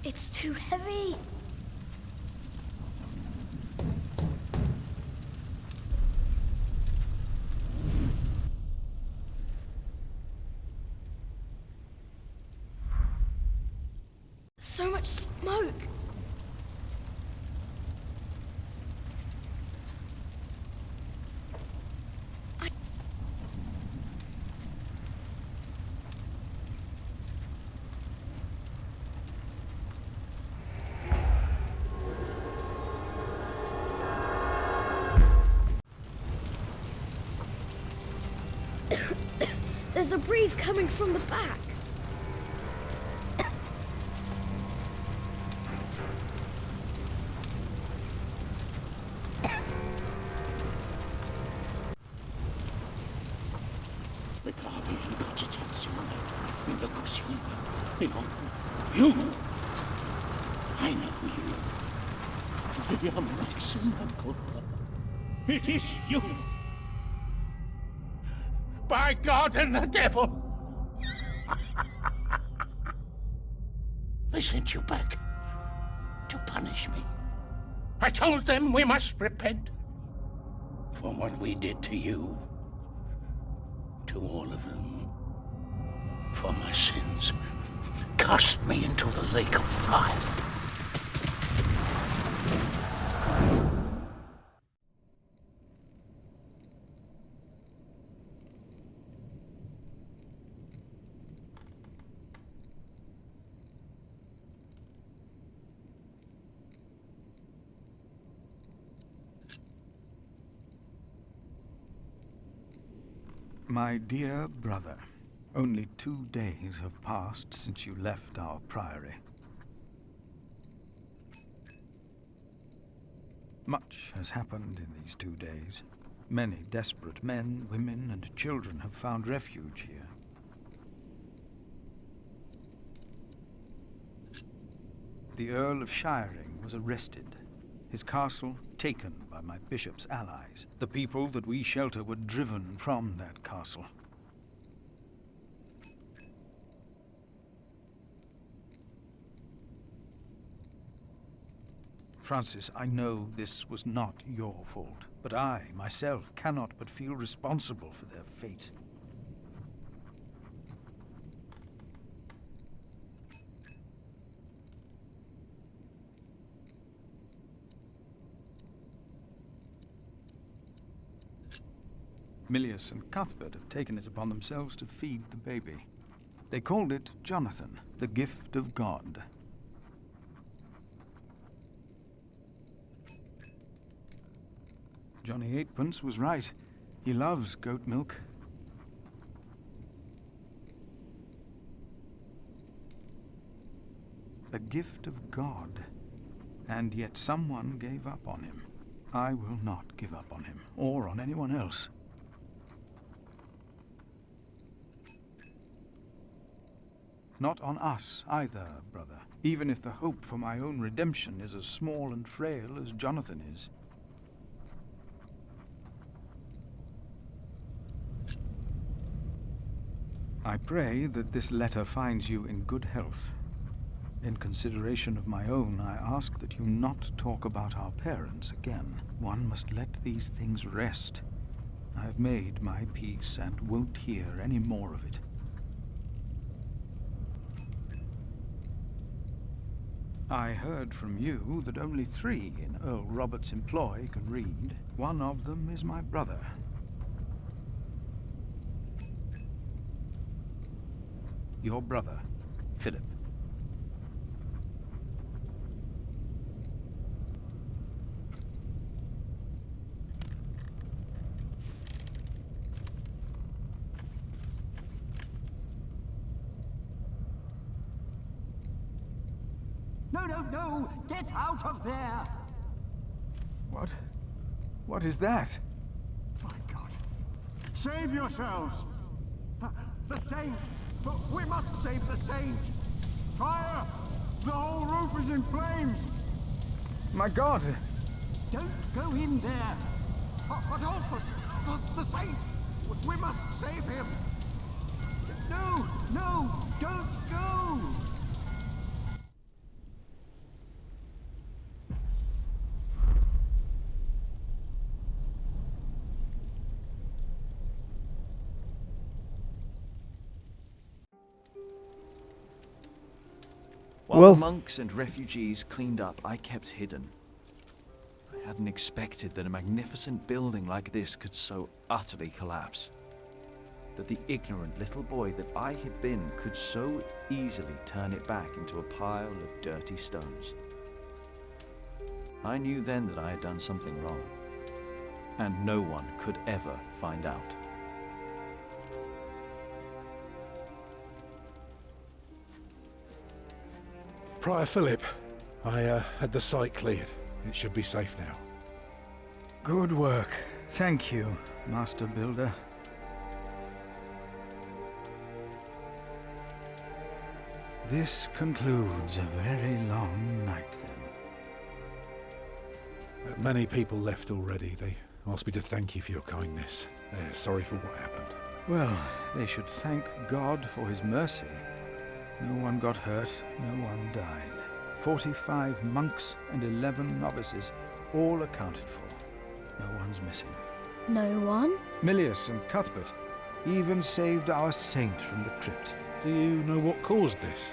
Speaker 13: It's too heavy. So much smoke. There's a breeze coming from the back.
Speaker 15: The guardian got it in the cushion. You! I know you. Your maximum culpa. It is you! By God and the devil! They sent you back to punish me. I told them we must repent for what we did to you.
Speaker 22: to all of them. For my sins, cast me into the lake of fire.
Speaker 11: My dear brother, only 2 days have passed since you left our priory. Much has happened in these 2 days. Many desperate men, women, and children have found refuge here. The Earl of Shiring was arrested, his castle taken by my bishop's allies. The people that we shelter were driven from that castle. Francis, I know this was not your fault, but I, myself, cannot but feel responsible for their fate. Milius and Cuthbert have taken it upon themselves to feed the baby. They called it Jonathan, the gift of God. Johnny Eightpence was right. He loves goat milk. A gift of God. And yet someone gave up on him. I will not give up on him, or on anyone else. Not on us either, brother, even if the hope for my own redemption is as small and frail as Jonathan is. I pray that this letter finds you in good health. In consideration of my own, I ask that you not talk about our parents again. One must let these things rest. I have made my peace and won't hear any more of it. I heard from you that only 3 in Earl Robert's employ can read. One of them is my brother. Your brother, Philip.
Speaker 14: No, no, no! Get out of there!
Speaker 11: What is that?
Speaker 14: My God. Save yourselves! The saint! We must save the saint! Fire! The whole roof is in flames!
Speaker 11: My God!
Speaker 14: Don't go in there! Adolphus! The saint! We must save him! No! No! Don't go!
Speaker 2: While the monks and refugees cleaned up, I kept hidden. I hadn't expected that a magnificent building like this could so utterly collapse. That the ignorant little boy that I had been could so easily turn it back into a pile of dirty stones. I knew then that I had done something wrong, and no one could ever find out.
Speaker 6: Prior Philip, I had the site cleared. It should be safe now.
Speaker 11: Good work. Thank you, Master Builder. This concludes a very long night, then.
Speaker 6: Many people left already. They asked me to thank you for your kindness. They're sorry for what happened.
Speaker 11: Well, they should thank God for his mercy. No one got hurt, no one died. 45 monks and 11 novices, all accounted for. No one's missing.
Speaker 13: No one?
Speaker 11: Milius and Cuthbert. Even saved our saint from the crypt.
Speaker 6: Do you know what caused this?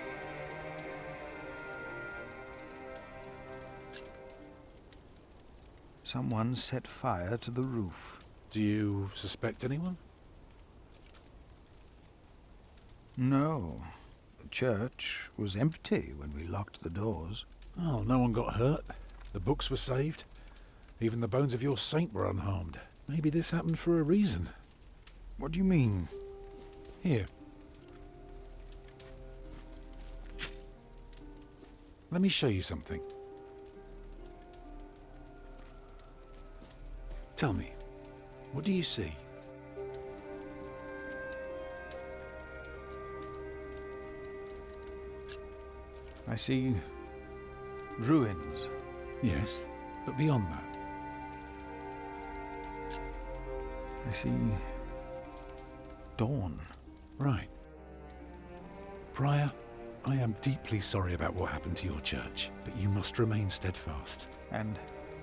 Speaker 11: Someone set fire to the roof.
Speaker 6: Do you suspect anyone?
Speaker 11: No. The church was empty when we locked the doors.
Speaker 6: Oh, no one got hurt. The books were saved. Even the bones of your saint were unharmed. Maybe this happened for a reason.
Speaker 11: What do you mean?
Speaker 6: Here. Let me show you something. Tell me, what do you see?
Speaker 11: I see ruins.
Speaker 6: Yes, but beyond that?
Speaker 11: I see dawn.
Speaker 6: Right. Prior, I am deeply sorry about what happened to your church, but you must remain steadfast.
Speaker 11: And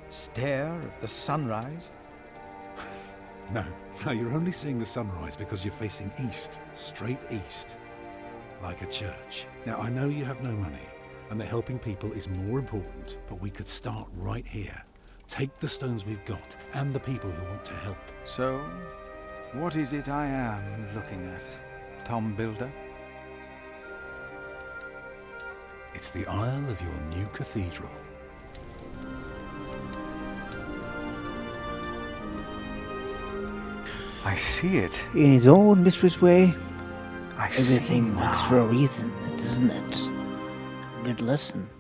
Speaker 11: stare at the sunrise?
Speaker 6: No, you're only seeing the sunrise because you're facing east, straight east, like a church. Now, I know you have no money, and that helping people is more important, but we could start right here. Take the stones we've got, and the people who want to help.
Speaker 11: So, what is it I am looking at, Tom Builder?
Speaker 6: It's the aisle of your new cathedral.
Speaker 11: I see it.
Speaker 1: In its own mysterious way,
Speaker 11: I
Speaker 1: everything
Speaker 11: see
Speaker 1: works
Speaker 11: now.
Speaker 1: for a reason, doesn't it? Good lesson.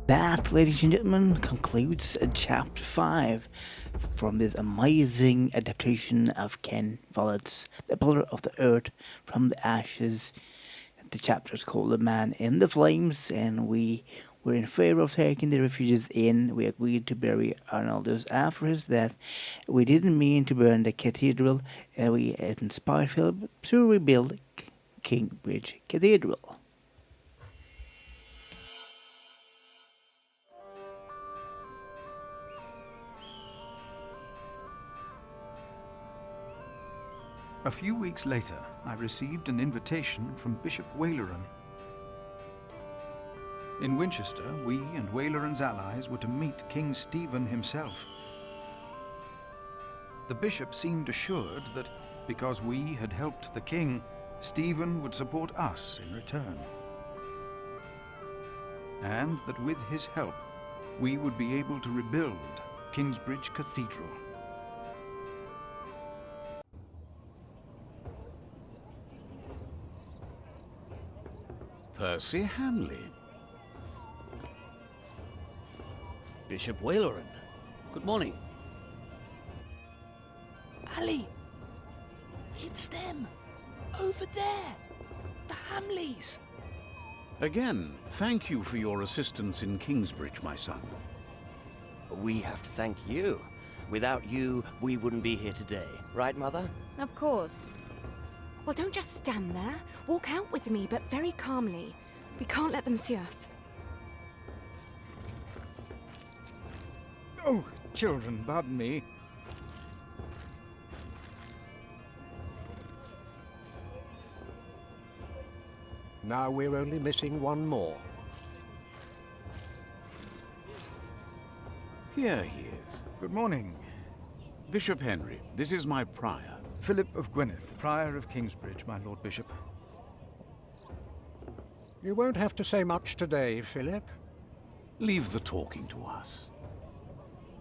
Speaker 1: That, ladies and gentlemen, concludes chapter 5 from this amazing adaptation of Ken Follett's The Pillar of the Earth from the Ashes. The chapter is called The Man in the Flames, and we were in favor of taking the refugees in. We agreed to bury Arnoldus after his death. We didn't mean to burn the cathedral, and we inspired Philip to rebuild Kingsbridge Cathedral.
Speaker 11: A few weeks later, I received an invitation from Bishop Waleran. In Winchester, we and Waleran's allies were to meet King Stephen himself. The bishop seemed assured that because we had helped the king, Stephen would support us in return. And that with his help, we would be able to rebuild Kingsbridge Cathedral.
Speaker 15: Percy Hamley.
Speaker 5: Bishop Waleran. Good morning.
Speaker 21: Ali! It's them! Over there! The Hamleys!
Speaker 15: Again, thank you for your assistance in Kingsbridge, my son.
Speaker 4: We have to thank you. Without you, we wouldn't be here today. Right, Mother?
Speaker 23: Of course. Well, don't just stand there. Walk out with me, but very calmly. We can't let them see us.
Speaker 11: Oh, children, pardon me.
Speaker 19: Now we're only missing one more.
Speaker 15: Here he is.
Speaker 11: Good morning.
Speaker 15: Bishop Henry, this is my prior.
Speaker 11: Philip of Gwynedd, Prior of Kingsbridge, my Lord Bishop.
Speaker 19: You won't have to say much today, Philip.
Speaker 15: Leave the talking to us.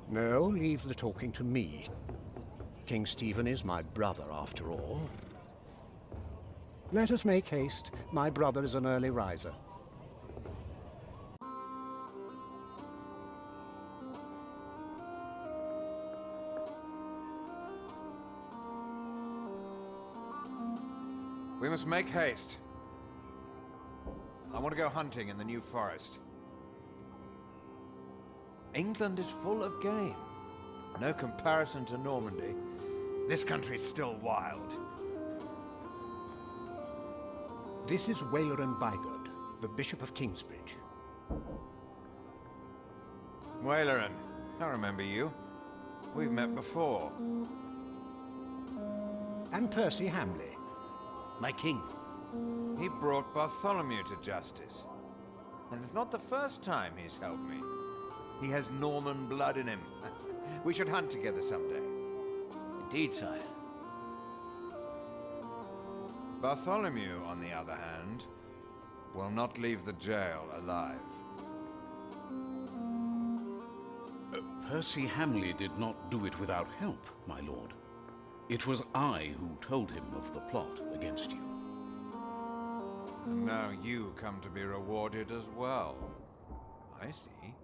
Speaker 19: No, leave the talking to me. King Stephen is my brother, after all. Let us make haste. My brother is an early riser.
Speaker 10: We must make haste. I want to go hunting in the New Forest. England is full of game. No comparison to Normandy. This country's still wild.
Speaker 19: This is Waleran Bygod, the Bishop of Kingsbridge.
Speaker 10: Waleran, I remember you. We've met before.
Speaker 19: And Percy Hamley.
Speaker 5: My king.
Speaker 10: He brought Bartholomew to justice. And it's not the first time he's helped me. He has Norman blood in him. We should hunt together someday.
Speaker 5: Indeed, sire.
Speaker 10: Bartholomew, on the other hand, will not leave the jail alive.
Speaker 15: Percy Hamley did not do it without help, my lord. It was I who told him of the plot against you.
Speaker 10: And now you come to be rewarded as well. I see.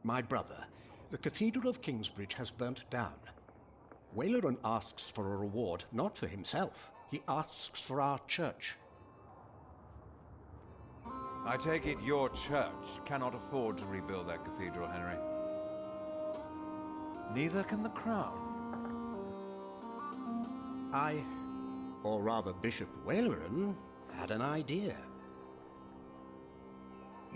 Speaker 19: My brother, the Cathedral of Kingsbridge has burnt down. Waleran asks for a reward, not for himself. He asks for our church.
Speaker 10: I take it your church cannot afford to rebuild that cathedral, Henry. Neither can the crown.
Speaker 19: Or rather Bishop Waleran, had an idea.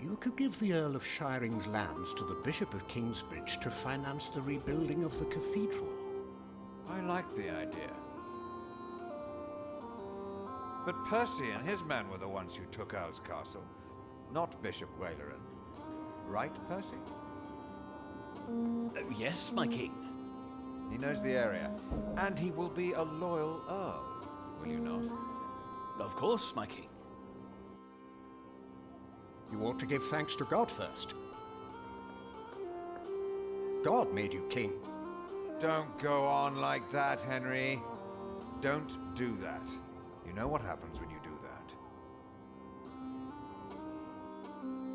Speaker 19: You could give the Earl of Shiring's lands to the Bishop of Kingsbridge to finance the rebuilding of the cathedral.
Speaker 10: I like the idea. But Percy and his men were the ones who took Earl's Castle, not Bishop Waleran. Right, Percy?
Speaker 5: Yes, my king.
Speaker 10: He knows the area, and he will be a loyal Earl, will you not?
Speaker 5: Of course, my king.
Speaker 19: You ought to give thanks to God first. God made you king.
Speaker 10: Don't go on like that, Henry. Don't do that. You know what happens when you do that.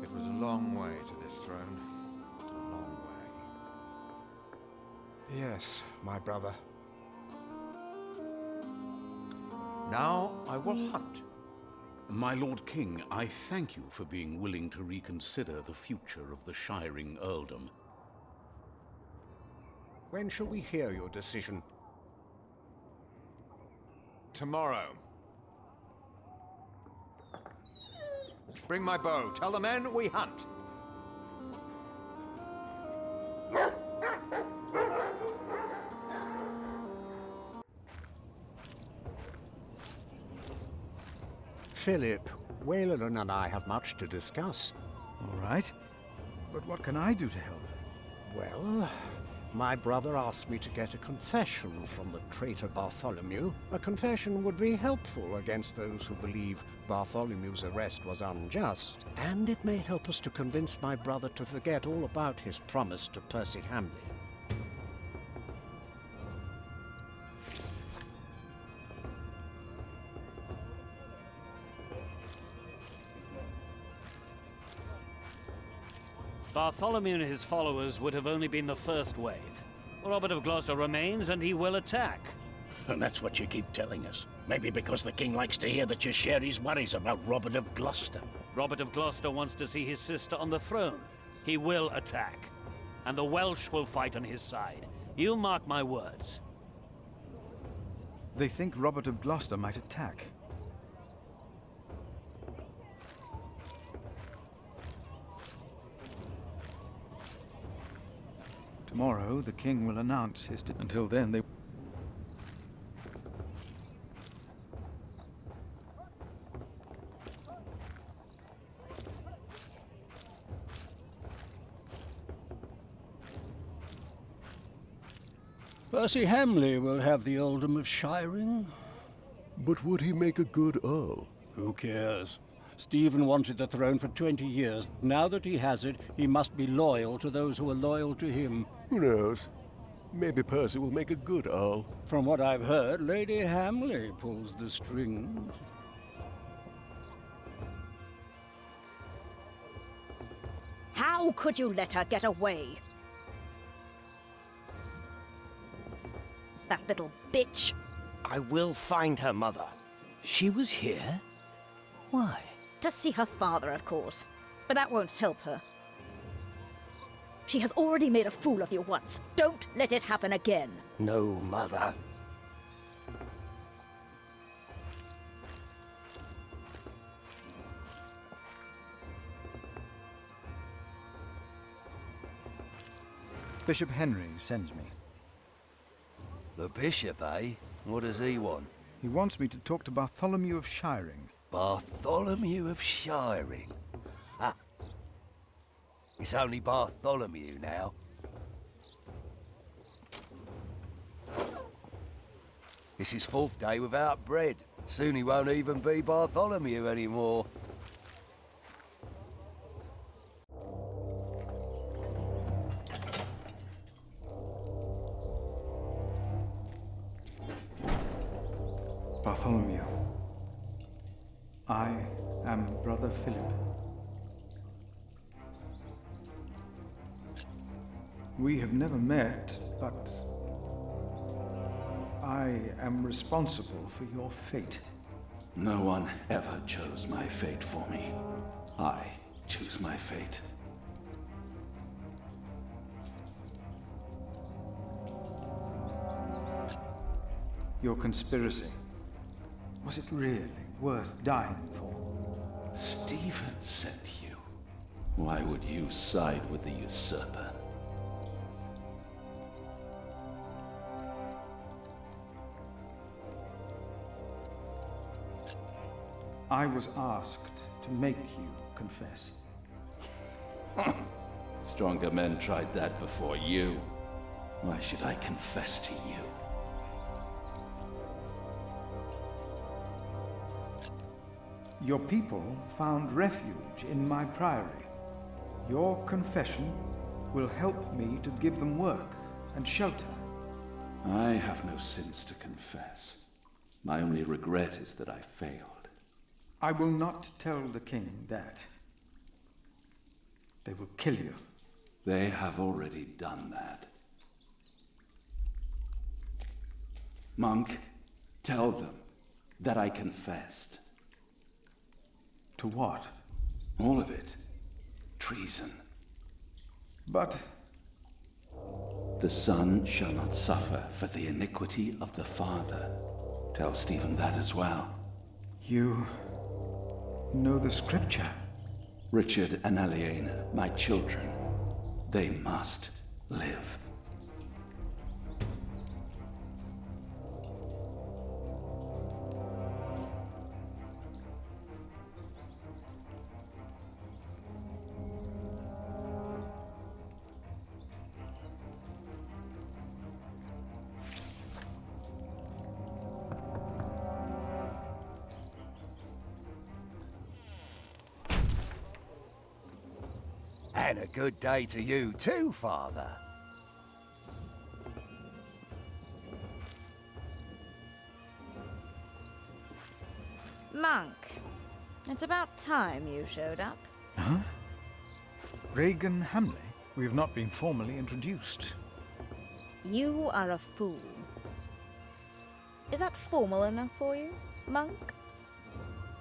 Speaker 10: It was a long way to this throne. A long way.
Speaker 19: Yes, my brother.
Speaker 10: Now I will hunt.
Speaker 15: My Lord King, I thank you for being willing to reconsider the future of the Shiring earldom.
Speaker 19: When shall we hear your decision?
Speaker 10: Tomorrow. Bring my bow. Tell the men we hunt.
Speaker 19: Philip, Waleran and I have much to discuss.
Speaker 11: All right. But what can I do to help?
Speaker 19: Well, my brother asked me to get a confession from the traitor Bartholomew. A confession would be helpful against those who believe Bartholomew's arrest was unjust, and it may help us to convince my brother to forget all about his promise to Percy Hamley.
Speaker 5: Bartholomew and his followers would have only been the first wave. Robert of Gloucester remains, and he will attack.
Speaker 21: And that's what you keep telling us. Maybe because the king likes to hear that you share his worries about Robert of Gloucester.
Speaker 5: Robert of Gloucester wants to see his sister on the throne. He will attack. And the Welsh will fight on his side. You mark my words.
Speaker 11: They think Robert of Gloucester might attack. Tomorrow, the king will announce his... Until then, they...
Speaker 18: Percy Hamley will have the earldom of Shiring.
Speaker 7: But would he make a good earl?
Speaker 18: Who cares? Stephen wanted the throne for 20 years. Now that he has it, he must be loyal to those who are loyal to him.
Speaker 7: Who knows? Maybe Percy will make a good earl.
Speaker 18: From what I've heard, Lady Hamley pulls the strings.
Speaker 9: How could you let her get away? That little bitch.
Speaker 20: I will find her, Mother.
Speaker 21: She was here? Why?
Speaker 9: To see her father, of course. But that won't help her. She has already made a fool of you once. Don't let it happen again.
Speaker 21: No, Mother.
Speaker 11: Bishop Henry sends me.
Speaker 22: The
Speaker 3: The bishop, eh? What does he want?
Speaker 11: He wants me to talk to Bartholomew of Shiring.
Speaker 3: Bartholomew of Shiring? Ha! It's only Bartholomew now. It's his 4th day without bread. Soon he won't even be Bartholomew anymore.
Speaker 11: Bartholomew, I am Brother Philip. We have never met, but I am responsible for your fate.
Speaker 15: No one ever chose my fate for me. I choose my fate.
Speaker 11: Your conspiracy, was it really worth dying for?
Speaker 15: Stephen sent you. Why would you side with the usurper?
Speaker 11: I was asked to make you confess.
Speaker 15: Stronger men tried that before you. Why should I confess to you?
Speaker 11: Your people found refuge in my priory. Your confession will help me to give them work and shelter.
Speaker 15: I have no sins to confess. My only regret is that I failed.
Speaker 11: I will not tell the king that. They will kill you.
Speaker 15: They have already done that. Monk, tell them that I confessed.
Speaker 11: To what?
Speaker 15: All of it. Treason.
Speaker 11: But...
Speaker 15: The son shall not suffer for the iniquity of the father. Tell Stephen that as well.
Speaker 11: You know the scripture?
Speaker 15: Richard and Aliena, my children, they must live.
Speaker 3: And a good day to you too, Father.
Speaker 9: Monk, it's about time you showed up.
Speaker 11: Huh? Regan Hamley? We have not been formally introduced.
Speaker 9: You are a fool. Is that formal enough for you, Monk?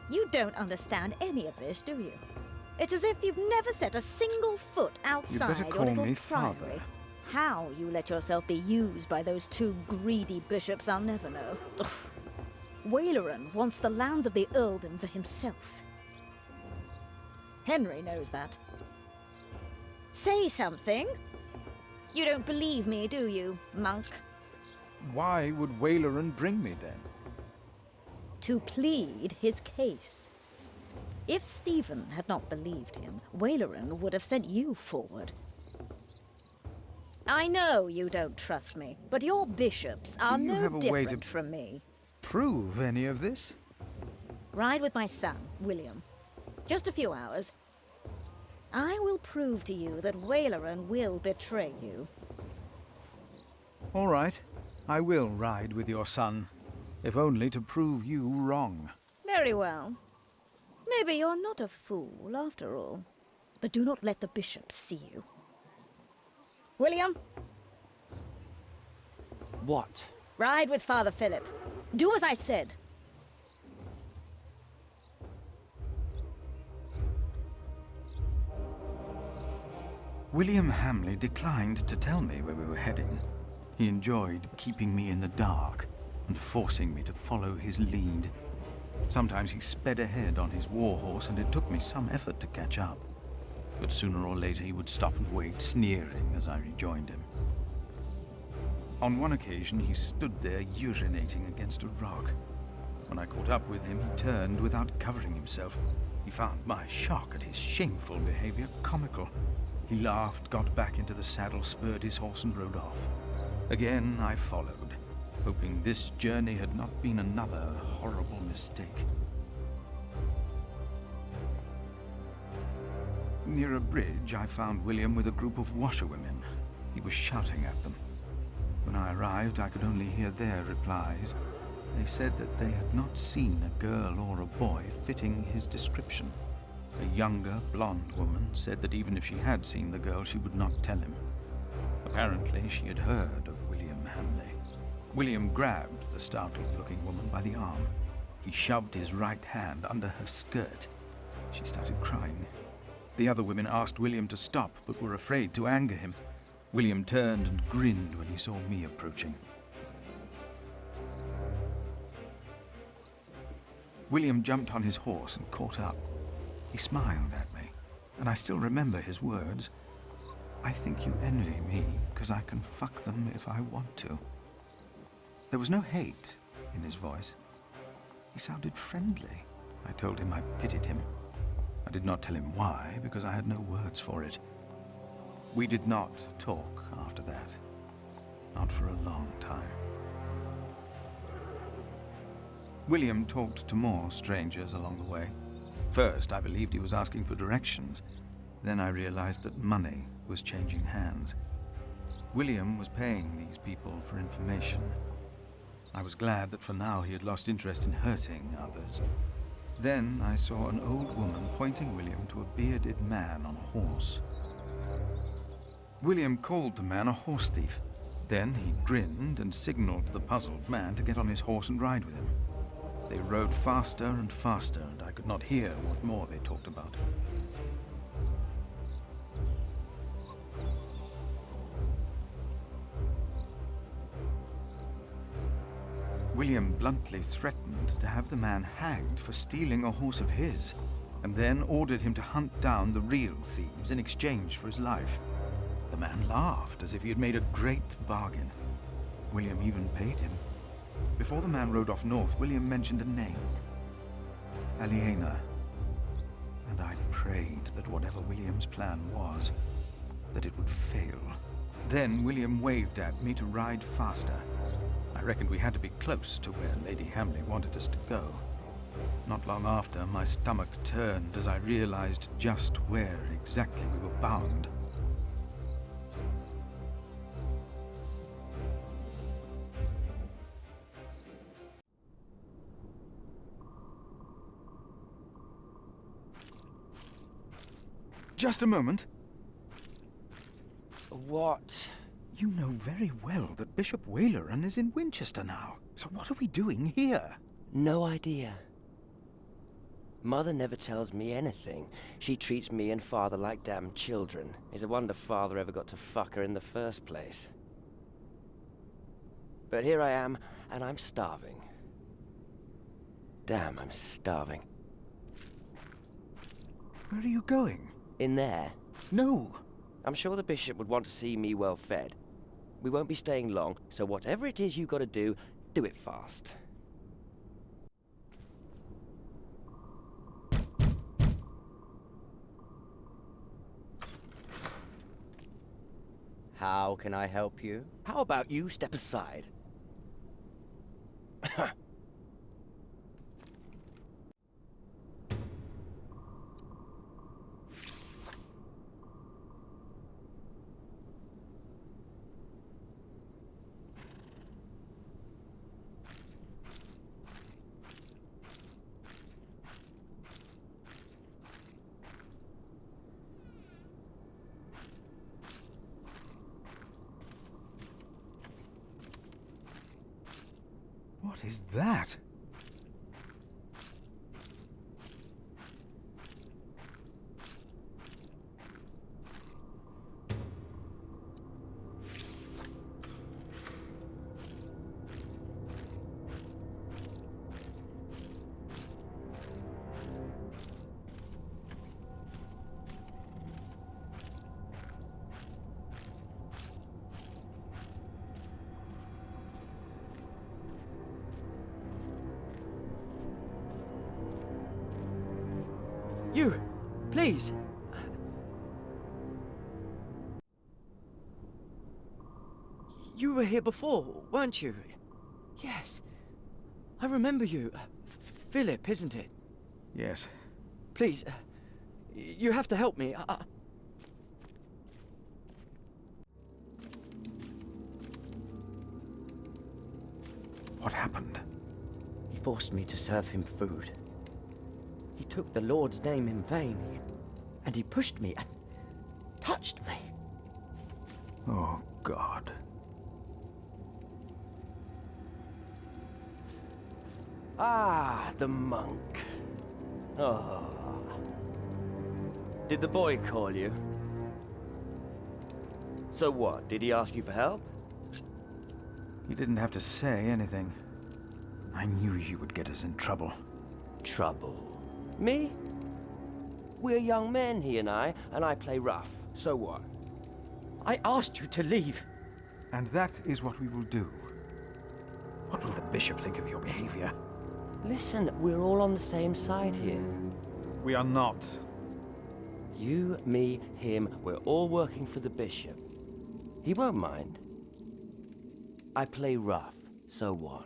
Speaker 9: You don't understand any of this, do you? It's as if you've never set a single foot outside your little
Speaker 11: me
Speaker 9: priory.
Speaker 11: Father.
Speaker 9: How you let yourself be used by those two greedy bishops, I'll never know. Ugh. Waleran wants the lands of the earldom for himself. Henry knows that. Say something. You don't believe me, do you, Monk?
Speaker 11: Why would Waleran bring me then?
Speaker 9: To plead his case. If Stephen had not believed him, Waleran would have sent you forward. I know you don't trust me, but your bishops are
Speaker 11: Do you
Speaker 9: no
Speaker 11: have a way
Speaker 9: different
Speaker 11: to
Speaker 9: from me.
Speaker 11: Prove any of this?
Speaker 9: Ride with my son, William. Just a few hours. I will prove to you that Waleran will betray you.
Speaker 11: All right. I will ride with your son, if only to prove you wrong.
Speaker 9: Very well. Maybe you're not a fool, after all. But do not let the bishops see you. William?
Speaker 20: What?
Speaker 9: Ride with Father Philip. Do as I said.
Speaker 11: William Hamley declined to tell me where we were heading. He enjoyed keeping me in the dark and forcing me to follow his lead. Sometimes he sped ahead on his warhorse, and it took me some effort to catch up. But sooner or later he would stop and wait, sneering as I rejoined him. On one occasion, he stood there urinating against a rock. When I caught up with him, he turned without covering himself. He found my shock at his shameful behavior comical. He laughed, got back into the saddle, spurred his horse, and rode off. Again I followed, hoping this journey had not been another horrible mistake. Near a bridge, I found William with a group of washerwomen. He was shouting at them. When I arrived, I could only hear their replies. They said that they had not seen a girl or a boy fitting his description. A younger, blonde woman said that even if she had seen the girl, she would not tell him. Apparently, she had heard of William Hamley. William grabbed the startled-looking woman by the arm. He shoved his right hand under her skirt. She started crying. The other women asked William to stop, but were afraid to anger him. William turned and grinned when he saw me approaching. William jumped on his horse and caught up. He smiled at me, and I still remember his words. "I think you envy me, because I can fuck them if I want to." There was no hate in his voice. He sounded friendly. I told him I pitied him. I did not tell him why, because I had no words for it. We did not talk after that. Not for a long time. William talked to more strangers along the way. First, I believed he was asking for directions. Then I realized that money was changing hands. William was paying these people for information. I was glad that for now he had lost interest in hurting others. Then I saw an old woman pointing William to a bearded man on a horse. William called the man a horse thief. Then he grinned and signaled the puzzled man to get on his horse and ride with him. They rode faster and faster, and I could not hear what more they talked about. William bluntly threatened to have the man hanged for stealing a horse of his, and then ordered him to hunt down the real thieves in exchange for his life. The man laughed as if he had made a great bargain. William even paid him. Before the man rode off north, William mentioned a name. Aliena. And I prayed that whatever William's plan was, that it would fail. Then William waved at me to ride faster. I reckoned we had to be close to where Lady Hamley wanted us to go. Not long after, my stomach turned as I realized just where exactly we were bound. Just a moment.
Speaker 20: What?
Speaker 11: You know very well that Bishop Waleran is in Winchester now. So what are we doing here?
Speaker 20: No idea. Mother never tells me anything. She treats me and Father like damn children. It's a wonder Father ever got to fuck her in the first place. But here I am, and I'm starving. Damn, I'm starving.
Speaker 11: Where are you going?
Speaker 20: In there.
Speaker 11: No.
Speaker 20: I'm sure the bishop would want to see me well fed. We won't be staying long, so whatever it is you gotta do, do it fast. How can I help you? How about you step aside?
Speaker 11: What is that?
Speaker 20: You! Please! You were here before, weren't you? Yes. I remember you. Philip, isn't it?
Speaker 11: Yes.
Speaker 20: Please, you have to help me.
Speaker 11: What happened?
Speaker 20: He forced me to serve him food. He took the Lord's name in vain, and he pushed me and touched me.
Speaker 11: Oh, God.
Speaker 20: Ah, the monk. Oh. Did the boy call you? So what? Did he ask you for help?
Speaker 11: He didn't have to say anything. I knew you would get us in trouble.
Speaker 20: Trouble? Me? We're young men, he and I play rough. So what? I asked you to leave.
Speaker 11: And that is what we will do. What will the bishop think of your behavior?
Speaker 20: Listen, we're all on the same side here.
Speaker 11: We are not.
Speaker 20: You, me, him, we're all working for the bishop. He won't mind. I play rough, so what?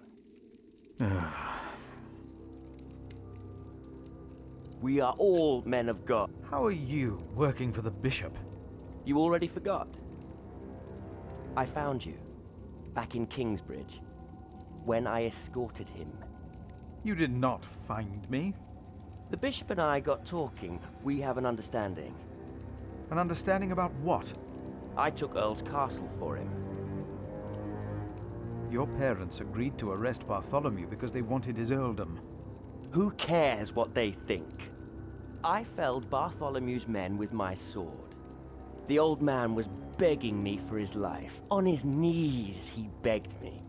Speaker 20: We are all men of God.
Speaker 11: How are you working for the bishop?
Speaker 20: You already forgot. I found you, back in Kingsbridge, when I escorted him.
Speaker 11: You did not find me.
Speaker 20: The bishop and I got talking. We have an understanding.
Speaker 11: An understanding about what?
Speaker 20: I took Earl's castle for him.
Speaker 11: Your parents agreed to arrest Bartholomew because they wanted his earldom.
Speaker 20: Who cares what they think? I felled Bartholomew's men with my sword. The old man was begging me for his life. On his knees, he begged me.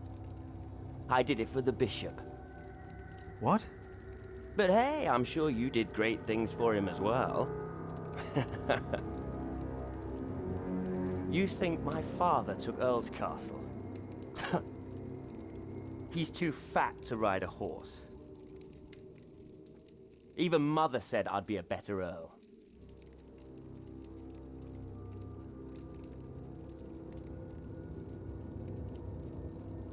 Speaker 20: I did it for the bishop.
Speaker 11: What?
Speaker 20: But hey, I'm sure you did great things for him as well. You think my father took Earl's castle? He's too fat to ride a horse. Even Mother said I'd be a better Earl.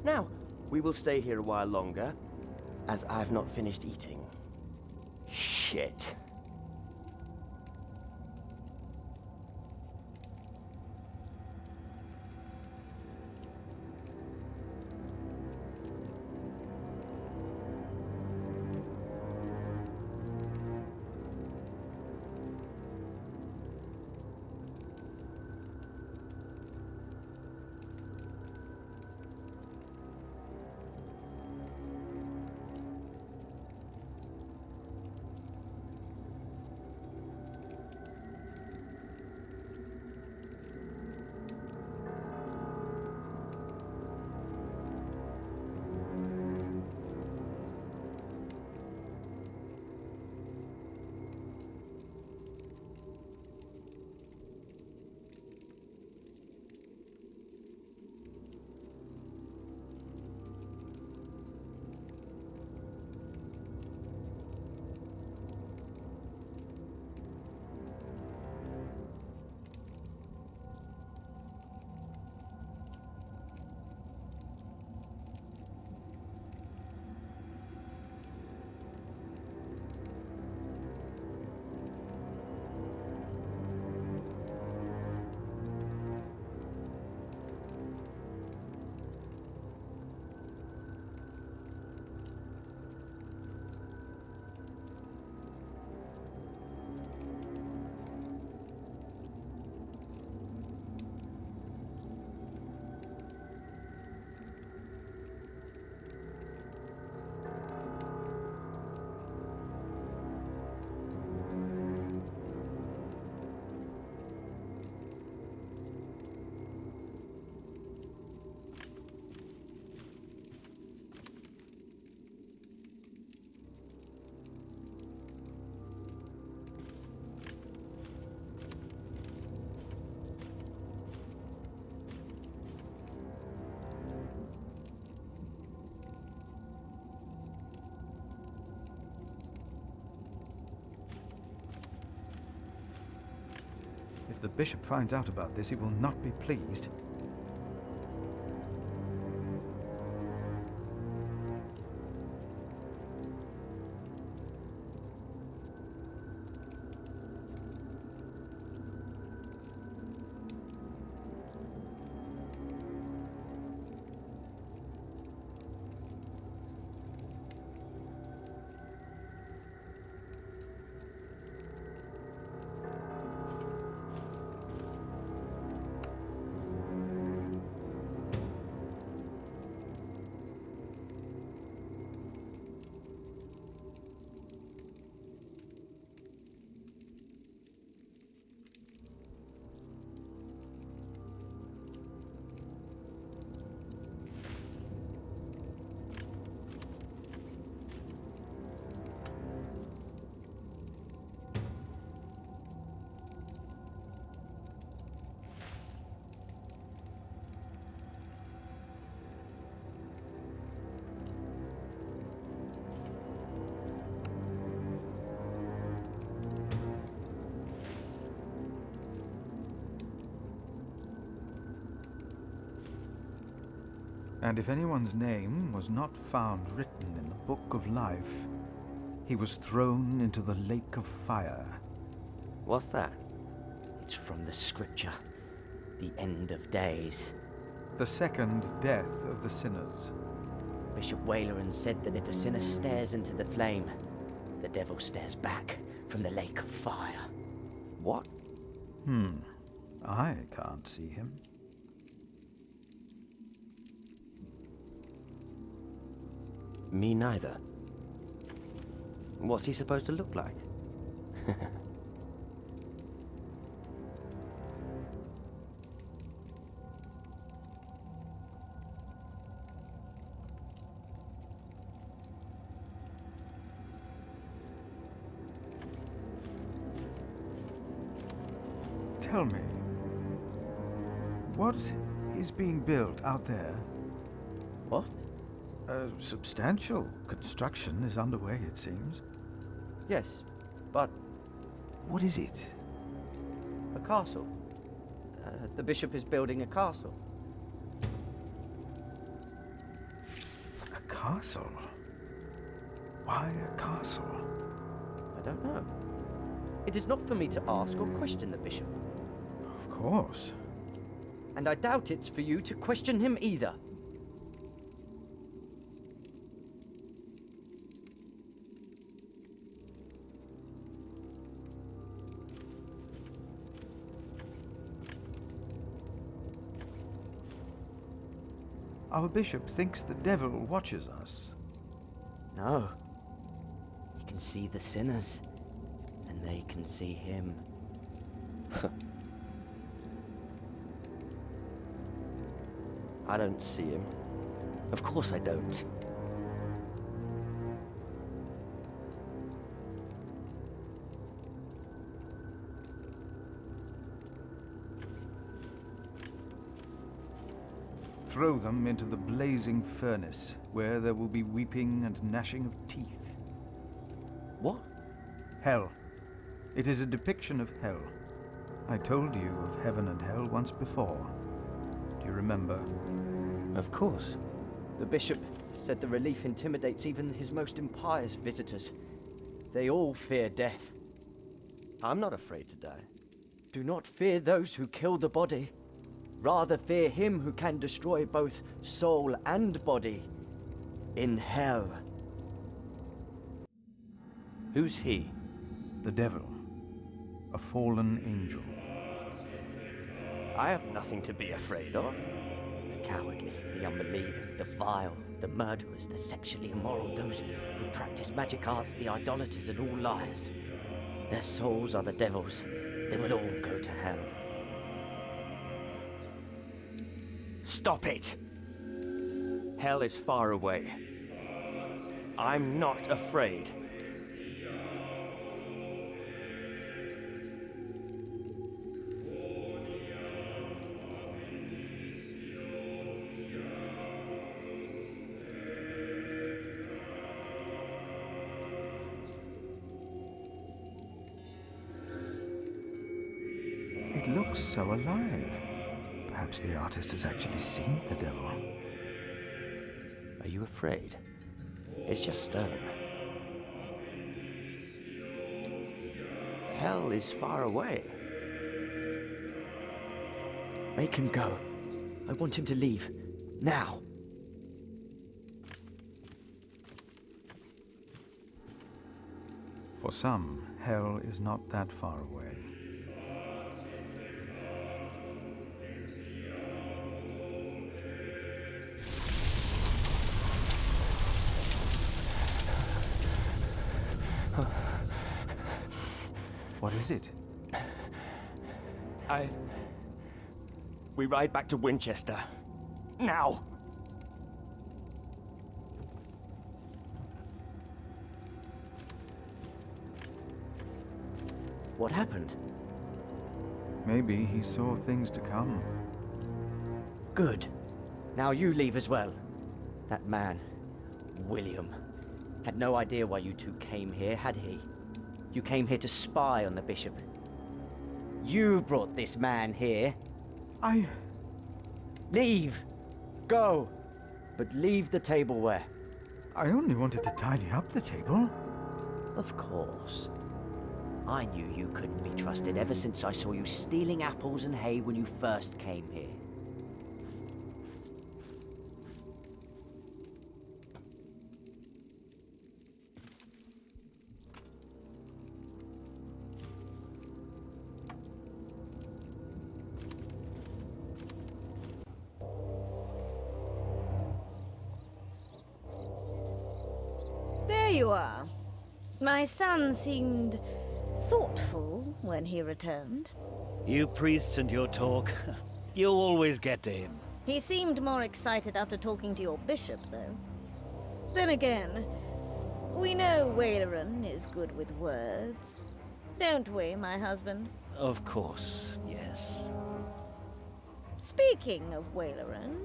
Speaker 20: Now, we will stay here a while longer, as I've not finished eating. Shit.
Speaker 11: If the bishop finds out about this, he will not be pleased. And if anyone's name was not found written in the Book of Life, he was thrown into the lake of fire.
Speaker 20: What's that?
Speaker 12: It's from the scripture. The end of days.
Speaker 11: The second death of the sinners.
Speaker 12: Bishop Waleran said that if a sinner stares into the flame, the devil stares back from the lake of fire.
Speaker 20: What?
Speaker 11: I can't see him.
Speaker 20: Me neither. What's he supposed to look like?
Speaker 11: Tell me, what is being built out there?
Speaker 20: What?
Speaker 11: A substantial construction is underway, it seems.
Speaker 20: Yes, but...
Speaker 11: What is it?
Speaker 20: A castle. The bishop is building a castle.
Speaker 11: A castle? Why a castle?
Speaker 20: I don't know. It is not for me to ask or question the bishop.
Speaker 11: Of course.
Speaker 20: And I doubt it's for you to question him either.
Speaker 11: Our bishop thinks the devil watches us.
Speaker 12: No. He can see the sinners, and they can see him.
Speaker 20: I don't see him.
Speaker 12: Of course I don't.
Speaker 11: Throw them into the blazing furnace, where there will be weeping and gnashing of teeth.
Speaker 20: What?
Speaker 11: Hell. It is a depiction of hell. I told you of heaven and hell once before. Do you remember?
Speaker 20: Of course. The bishop said the relief intimidates even his most impious visitors. They all fear death. I'm not afraid to die. Do not fear those who kill the body. Rather fear him who can destroy both soul and body in hell. Who's he?
Speaker 11: The devil. A fallen angel.
Speaker 20: I have nothing to be afraid of.
Speaker 12: The cowardly, the unbelieving, the vile, the murderers, the sexually immoral, those who practice magic arts, the idolaters, and all liars. Their souls are the devil's. They will all go to hell.
Speaker 20: Stop it! Hell is far away. I'm not afraid.
Speaker 11: It looks so alive. Perhaps the artist has actually seen the devil.
Speaker 12: Are you afraid? It's just stone. Hell is far away. Make him go. I want him to leave. Now!
Speaker 11: For some, hell is not that far away. What is it?
Speaker 12: We ride back to Winchester. Now! What happened?
Speaker 11: Maybe he saw things to come.
Speaker 12: Good. Now you leave as well. That man, William, had no idea why you two came here, had he? You came here to spy on the bishop. You brought this man here. Leave! Go! But leave the tableware.
Speaker 11: I only wanted to tidy up the table.
Speaker 12: Of course. I knew you couldn't be trusted ever since I saw you stealing apples and hay when you first came here.
Speaker 9: There you are. My son seemed thoughtful when he returned.
Speaker 5: You priests and your talk. You always get to him.
Speaker 9: He seemed more excited after talking to your bishop, though. Then again, we know Waleran is good with words. Don't we, my husband?
Speaker 5: Of course, yes.
Speaker 9: Speaking of Waleran,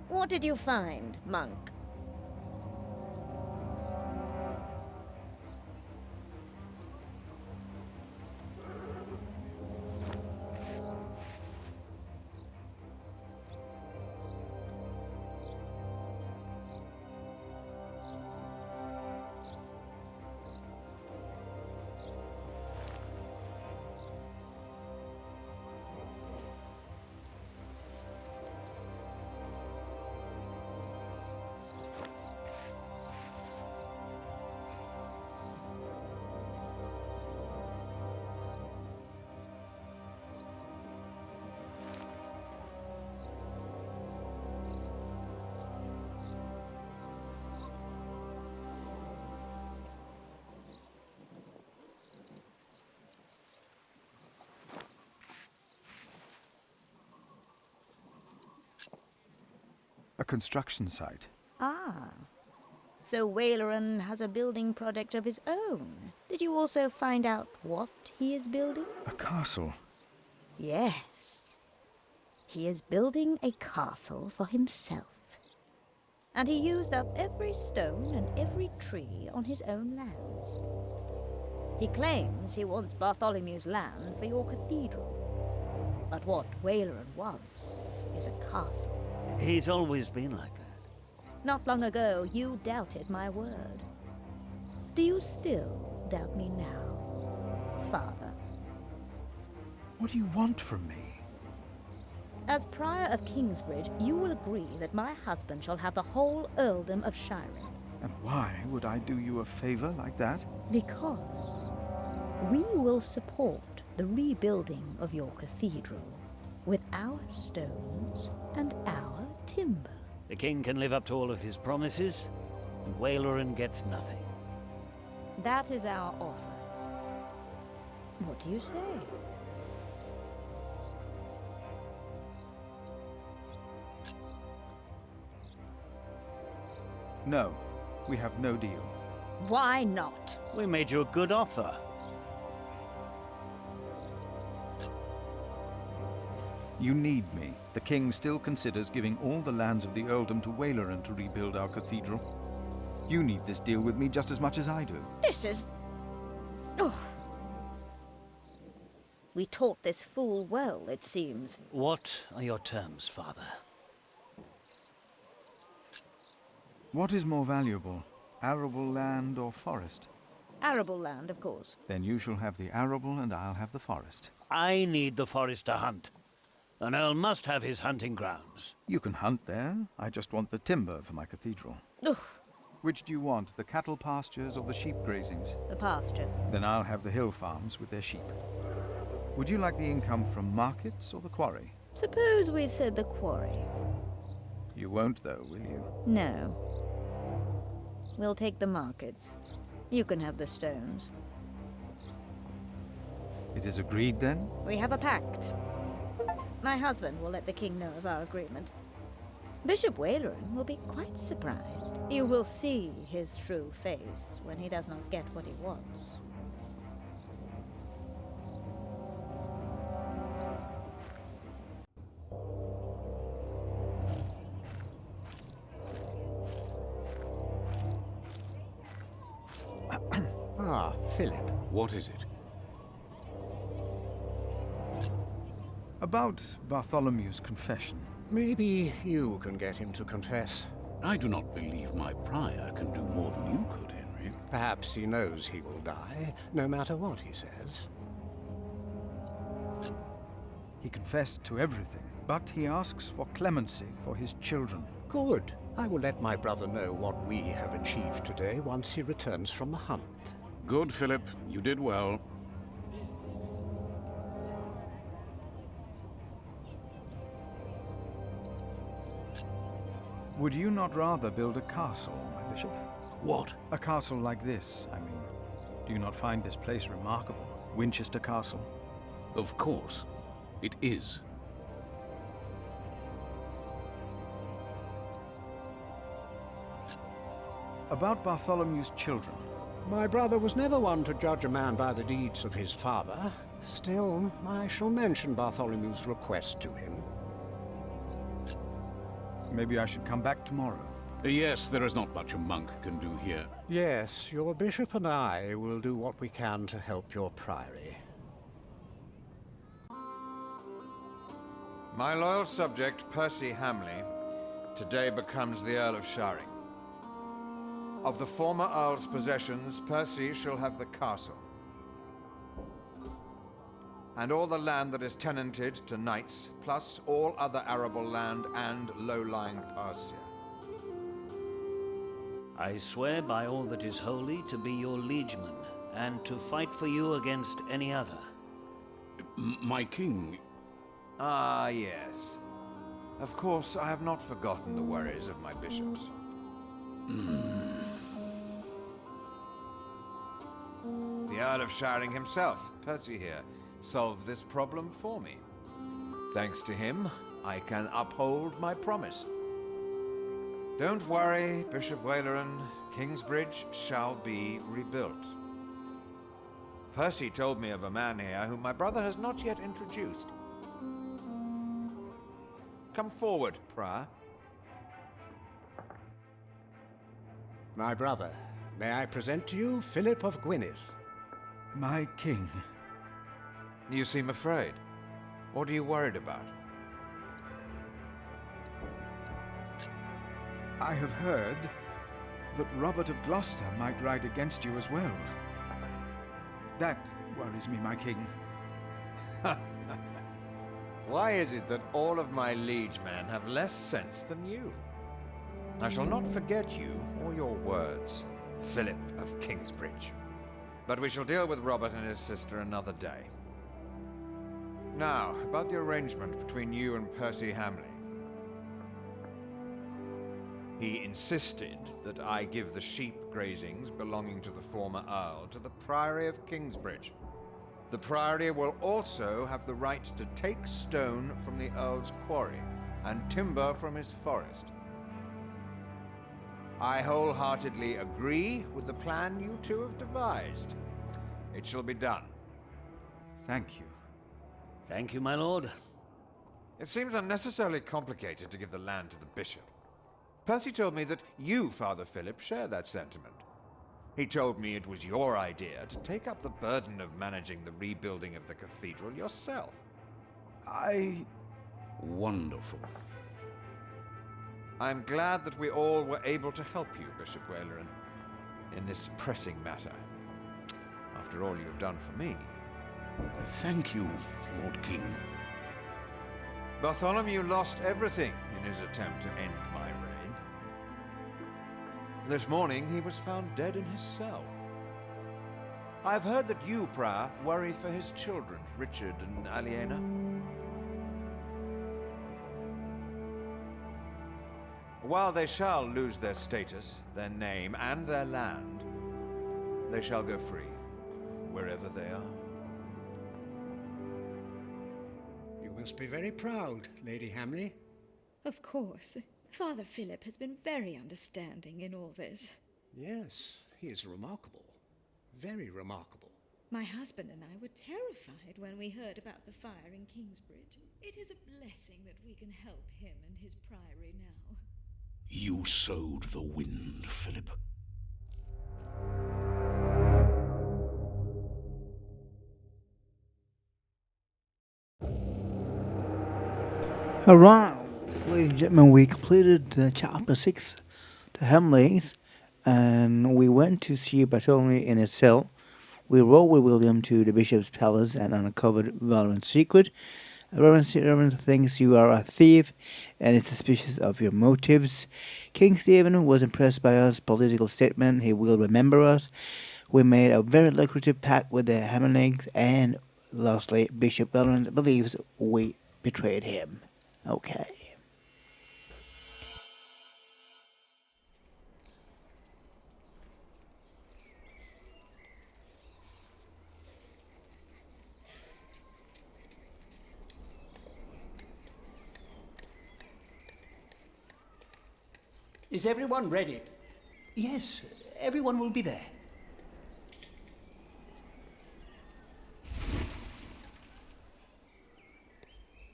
Speaker 9: what did you find, monk?
Speaker 11: A construction site.
Speaker 9: Ah. So Waleran has a building project of his own. Did you also find out what he is building?
Speaker 11: A castle.
Speaker 9: Yes. He is building a castle for himself. And he used up every stone and every tree on his own lands. He claims he wants Bartholomew's land for your cathedral. But what Waleran wants is a castle.
Speaker 5: He's always been like that.
Speaker 9: Not long ago, you doubted my word. Do you still doubt me now, Father?
Speaker 11: What do you want from me?
Speaker 9: As Prior of Kingsbridge, you will agree that my husband shall have the whole earldom of Shiren.
Speaker 11: And why would I do you a favor like that?
Speaker 9: Because we will support the rebuilding of your cathedral with our stones and our timber.
Speaker 5: The king can live up to all of his promises, and Waleran gets nothing.
Speaker 9: That is our offer. What do you say?
Speaker 11: No, we have no deal.
Speaker 9: Why not?
Speaker 5: We made you a good offer.
Speaker 11: You need me. The king still considers giving all the lands of the earldom to Waleran to rebuild our cathedral. You need this deal with me just as much as I do.
Speaker 9: This is... Oh. We taught this fool well, it seems.
Speaker 5: What are your terms, Father?
Speaker 11: What is more valuable, arable land or forest?
Speaker 9: Arable land, of course.
Speaker 11: Then you shall have the arable and I'll have the forest.
Speaker 5: I need the forest to hunt. An earl must have his hunting grounds.
Speaker 11: You can hunt there. I just want the timber for my cathedral.
Speaker 9: Ugh.
Speaker 11: Which do you want, the cattle pastures or the sheep grazings?
Speaker 9: The pasture.
Speaker 11: Then I'll have the hill farms with their sheep. Would you like the income from markets or the quarry?
Speaker 9: Suppose we said the quarry.
Speaker 11: You won't, though, will you?
Speaker 9: No. We'll take the markets. You can have the stones.
Speaker 11: It is agreed, then?
Speaker 9: We have a pact. My husband will let the king know of our agreement. Bishop Waleran will be quite surprised. You will see his true face when he does not get what he wants.
Speaker 19: Ah, Philip.
Speaker 15: What is it?
Speaker 11: About Bartholomew's confession.
Speaker 19: Maybe you can get him to confess.
Speaker 15: I do not believe my prior can do more than you could, Henry.
Speaker 19: Perhaps he knows he will die, no matter what he says.
Speaker 11: He confessed to everything, but he asks for clemency for his children.
Speaker 19: Good. I will let my brother know what we have achieved today once he returns from the hunt.
Speaker 15: Good, Philip. You did well.
Speaker 11: Would you not rather build a castle, my bishop?
Speaker 15: What?
Speaker 11: A castle like this, I mean. Do you not find this place remarkable? Winchester Castle?
Speaker 15: Of course. It is.
Speaker 11: About Bartholomew's children.
Speaker 19: My brother was never one to judge a man by the deeds of his father. Still, I shall mention Bartholomew's request to him.
Speaker 11: Maybe I should come back tomorrow.
Speaker 15: Yes, there is not much a monk can do here.
Speaker 19: Yes, your bishop and I will do what we can to help your priory.
Speaker 10: My loyal subject, Percy Hamley, today becomes the Earl of Sharing. Of the former Earl's possessions, Percy shall have the castle, and all the land that is tenanted to knights, plus all other arable land and low-lying pasture.
Speaker 5: I swear by all that is holy to be your liegeman, and to fight for you against any other.
Speaker 15: My king...
Speaker 10: Ah, yes. Of course, I have not forgotten the worries of my bishops. The Earl of Sharing himself, Percy here, solved this problem for me. Thanks to him, I can uphold my promise. Don't worry, Bishop Waleran. Kingsbridge shall be rebuilt. Percy told me of a man here whom my brother has not yet introduced. Come forward, Prior.
Speaker 19: My brother, may I present to you Philip of Gwynedd?
Speaker 11: My king.
Speaker 10: You seem afraid. What are you worried about?
Speaker 11: I have heard that Robert of Gloucester might ride against you as well. That worries me, my king.
Speaker 10: Why is it that all of my liegemen have less sense than you? I shall not forget you or your words, Philip of Kingsbridge. But we shall deal with Robert and his sister another day. Now, about the arrangement between you and Percy Hamley. He insisted that I give the sheep grazings belonging to the former Earl to the Priory of Kingsbridge. The Priory will also have the right to take stone from the Earl's quarry and timber from his forest. I wholeheartedly agree with the plan you two have devised. It shall be done.
Speaker 11: Thank you.
Speaker 5: Thank you, my lord.
Speaker 10: It seems unnecessarily complicated to give the land to the bishop. Percy told me that you, Father Philip, share that sentiment. He told me it was your idea to take up the burden of managing the rebuilding of the cathedral yourself.
Speaker 15: Wonderful.
Speaker 10: I'm glad that we all were able to help you, Bishop Waleran, in this pressing matter. After all you've done for me.
Speaker 15: Thank you, Lord King.
Speaker 10: Bartholomew lost everything in his attempt to end my reign. This morning he was found dead in his cell. I've heard that you, Prior, worry for his children, Richard and Aliena. While they shall lose their status, their name, and their land, they shall go free, wherever they are.
Speaker 19: You must be very proud, Lady Hamley.
Speaker 8: Of course. Father Philip has been very understanding in all this.
Speaker 19: Yes, he is remarkable. Very remarkable.
Speaker 8: My husband and I were terrified when we heard about the fire in Kingsbridge. It is a blessing that we can help him and his priory now.
Speaker 15: You sowed the wind, Philip.
Speaker 1: Alright, ladies and gentlemen, we completed chapter 6, the Hamleys, and we went to see Bartholomew in his cell. We rode with William to the bishop's palace and uncovered Valorant's secret. Reverend thinks you are a thief and is suspicious of your motives. King Stephen was impressed by our political statement. He will remember us. We made a very lucrative pact with the Hamleys, and lastly, Bishop Valorant believes we betrayed him. Okay.
Speaker 18: Is everyone ready?
Speaker 16: Yes, everyone will be there.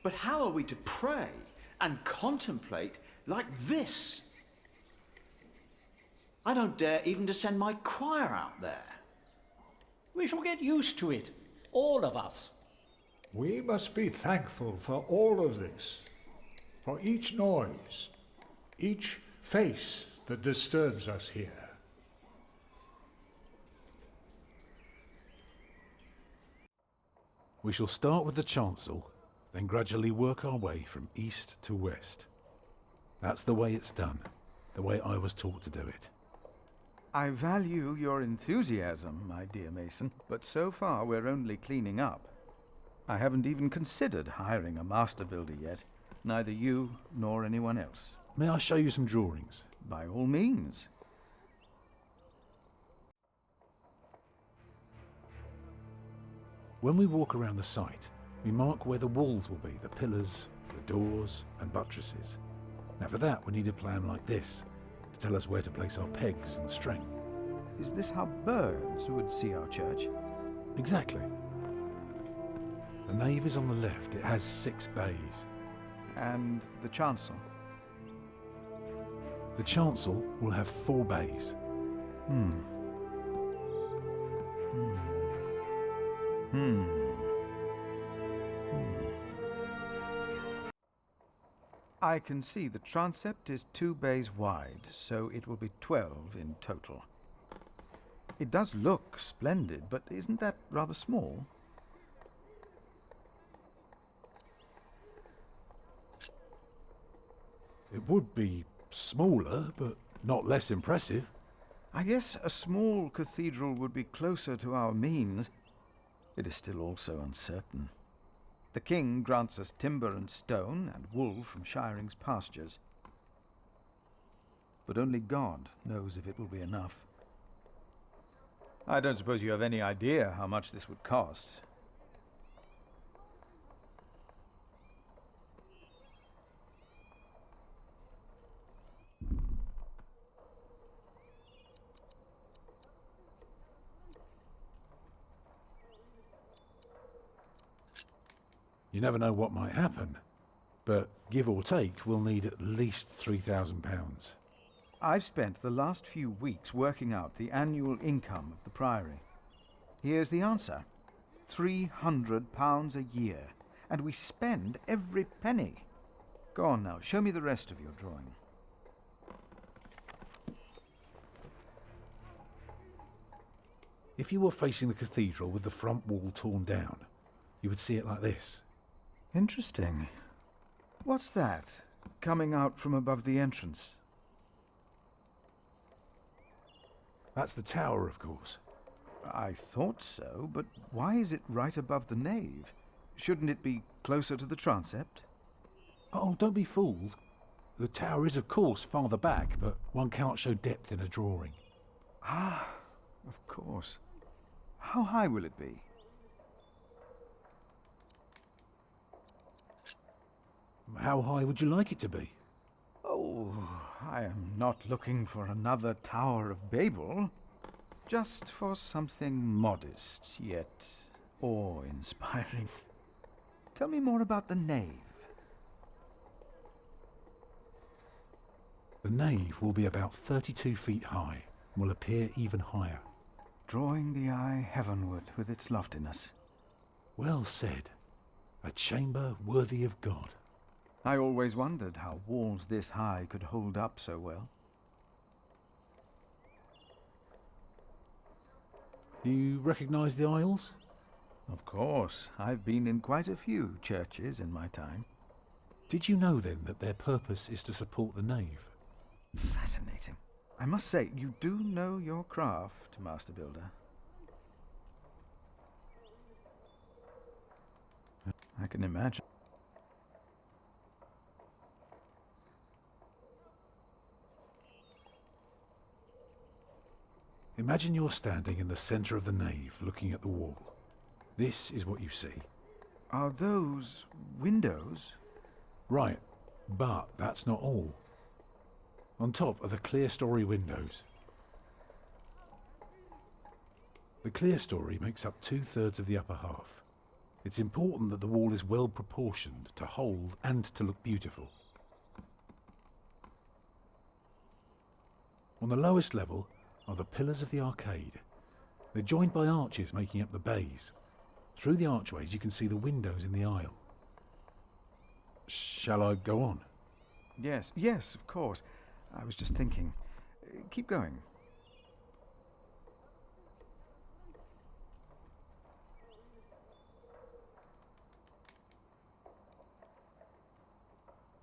Speaker 16: But how are we to pray and contemplate like this? I don't dare even to send my choir out there.
Speaker 18: We shall get used to it, all of us.
Speaker 6: We must be thankful for all of this, for each noise, each face that disturbs us here. We shall start with the chancel, then gradually work our way from east to west. That's the way it's done, the way I was taught to do it.
Speaker 11: I value your enthusiasm, my dear Mason, but so far we're only cleaning up. I haven't even considered hiring a master builder yet, neither you nor anyone else.
Speaker 6: May I show you some drawings?
Speaker 11: By all means.
Speaker 6: When we walk around the site, we mark where the walls will be, the pillars, the doors and buttresses. Now for that we need a plan like this, to tell us where to place our pegs and string.
Speaker 11: Is this how birds would see our church?
Speaker 6: Exactly. The nave is on the left, it has 6 bays.
Speaker 11: And the chancel?
Speaker 6: The chancel will have 4 bays.
Speaker 11: I can see the transept is 2 bays wide, so it will be 12 in total. It does look splendid, but isn't that rather small?
Speaker 6: It would be smaller, but not less impressive.
Speaker 11: I guess a small cathedral would be closer to our means. It is still also uncertain. The king grants us timber and stone and wool from Shiring's pastures. But only God knows if it will be enough. I don't suppose you have any idea how much this would cost.
Speaker 6: You never know what might happen, but give or take, we'll need at least £3,000.
Speaker 11: I've spent the last few weeks working out the annual income of the Priory. Here's the answer. £300 a year. And we spend every penny. Go on now, show me the rest of your drawing.
Speaker 6: If you were facing the cathedral with the front wall torn down, you would see it like this.
Speaker 11: Interesting. What's that, coming out from above the entrance?
Speaker 6: That's the tower, of course.
Speaker 11: I thought so, but why is it right above the nave? Shouldn't it be closer to the transept?
Speaker 6: Oh, don't be fooled. The tower is, of course, farther back, but one cannot show depth in a drawing.
Speaker 11: Ah, of course. How high will it be?
Speaker 6: How high would you like it to be?
Speaker 11: Oh, I am not looking for another Tower of Babel. Just for something modest, yet awe-inspiring. Tell me more about the nave.
Speaker 6: The nave will be about 32 feet high and will appear even higher.
Speaker 11: Drawing the eye heavenward with its loftiness.
Speaker 6: Well said. A chamber worthy of God.
Speaker 11: I always wondered how walls this high could hold up so well.
Speaker 6: You recognise the aisles?
Speaker 11: Of course. I've been in quite a few churches in my time.
Speaker 6: Did you know then that their purpose is to support the nave?
Speaker 11: Fascinating. I must say, you do know your craft, Master Builder. I can imagine.
Speaker 6: Imagine you're standing in the centre of the nave, looking at the wall. This is what you see.
Speaker 11: Are those windows?
Speaker 6: Right, but that's not all. On top are the clerestory windows. The clerestory makes up 2/3 of the upper half. It's important that the wall is well proportioned to hold and to look beautiful. On the lowest level are the pillars of the arcade. They're joined by arches making up the bays. Through the archways you can see the windows in the aisle. Shall I go on?
Speaker 11: Yes, of course. I was just thinking. Keep going.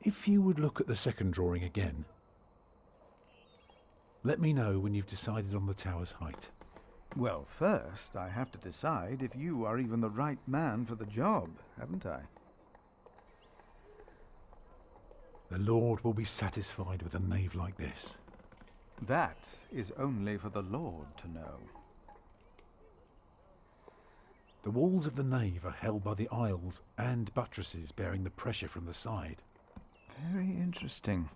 Speaker 6: If you would look at the second drawing again, let me know when you've decided on the tower's height.
Speaker 11: Well, first I have to decide if you are even the right man for the job, haven't I?
Speaker 6: The Lord will be satisfied with a nave like this.
Speaker 11: That is only for the Lord to know.
Speaker 6: The walls of the nave are held by the aisles and buttresses bearing the pressure from the side.
Speaker 11: Very interesting.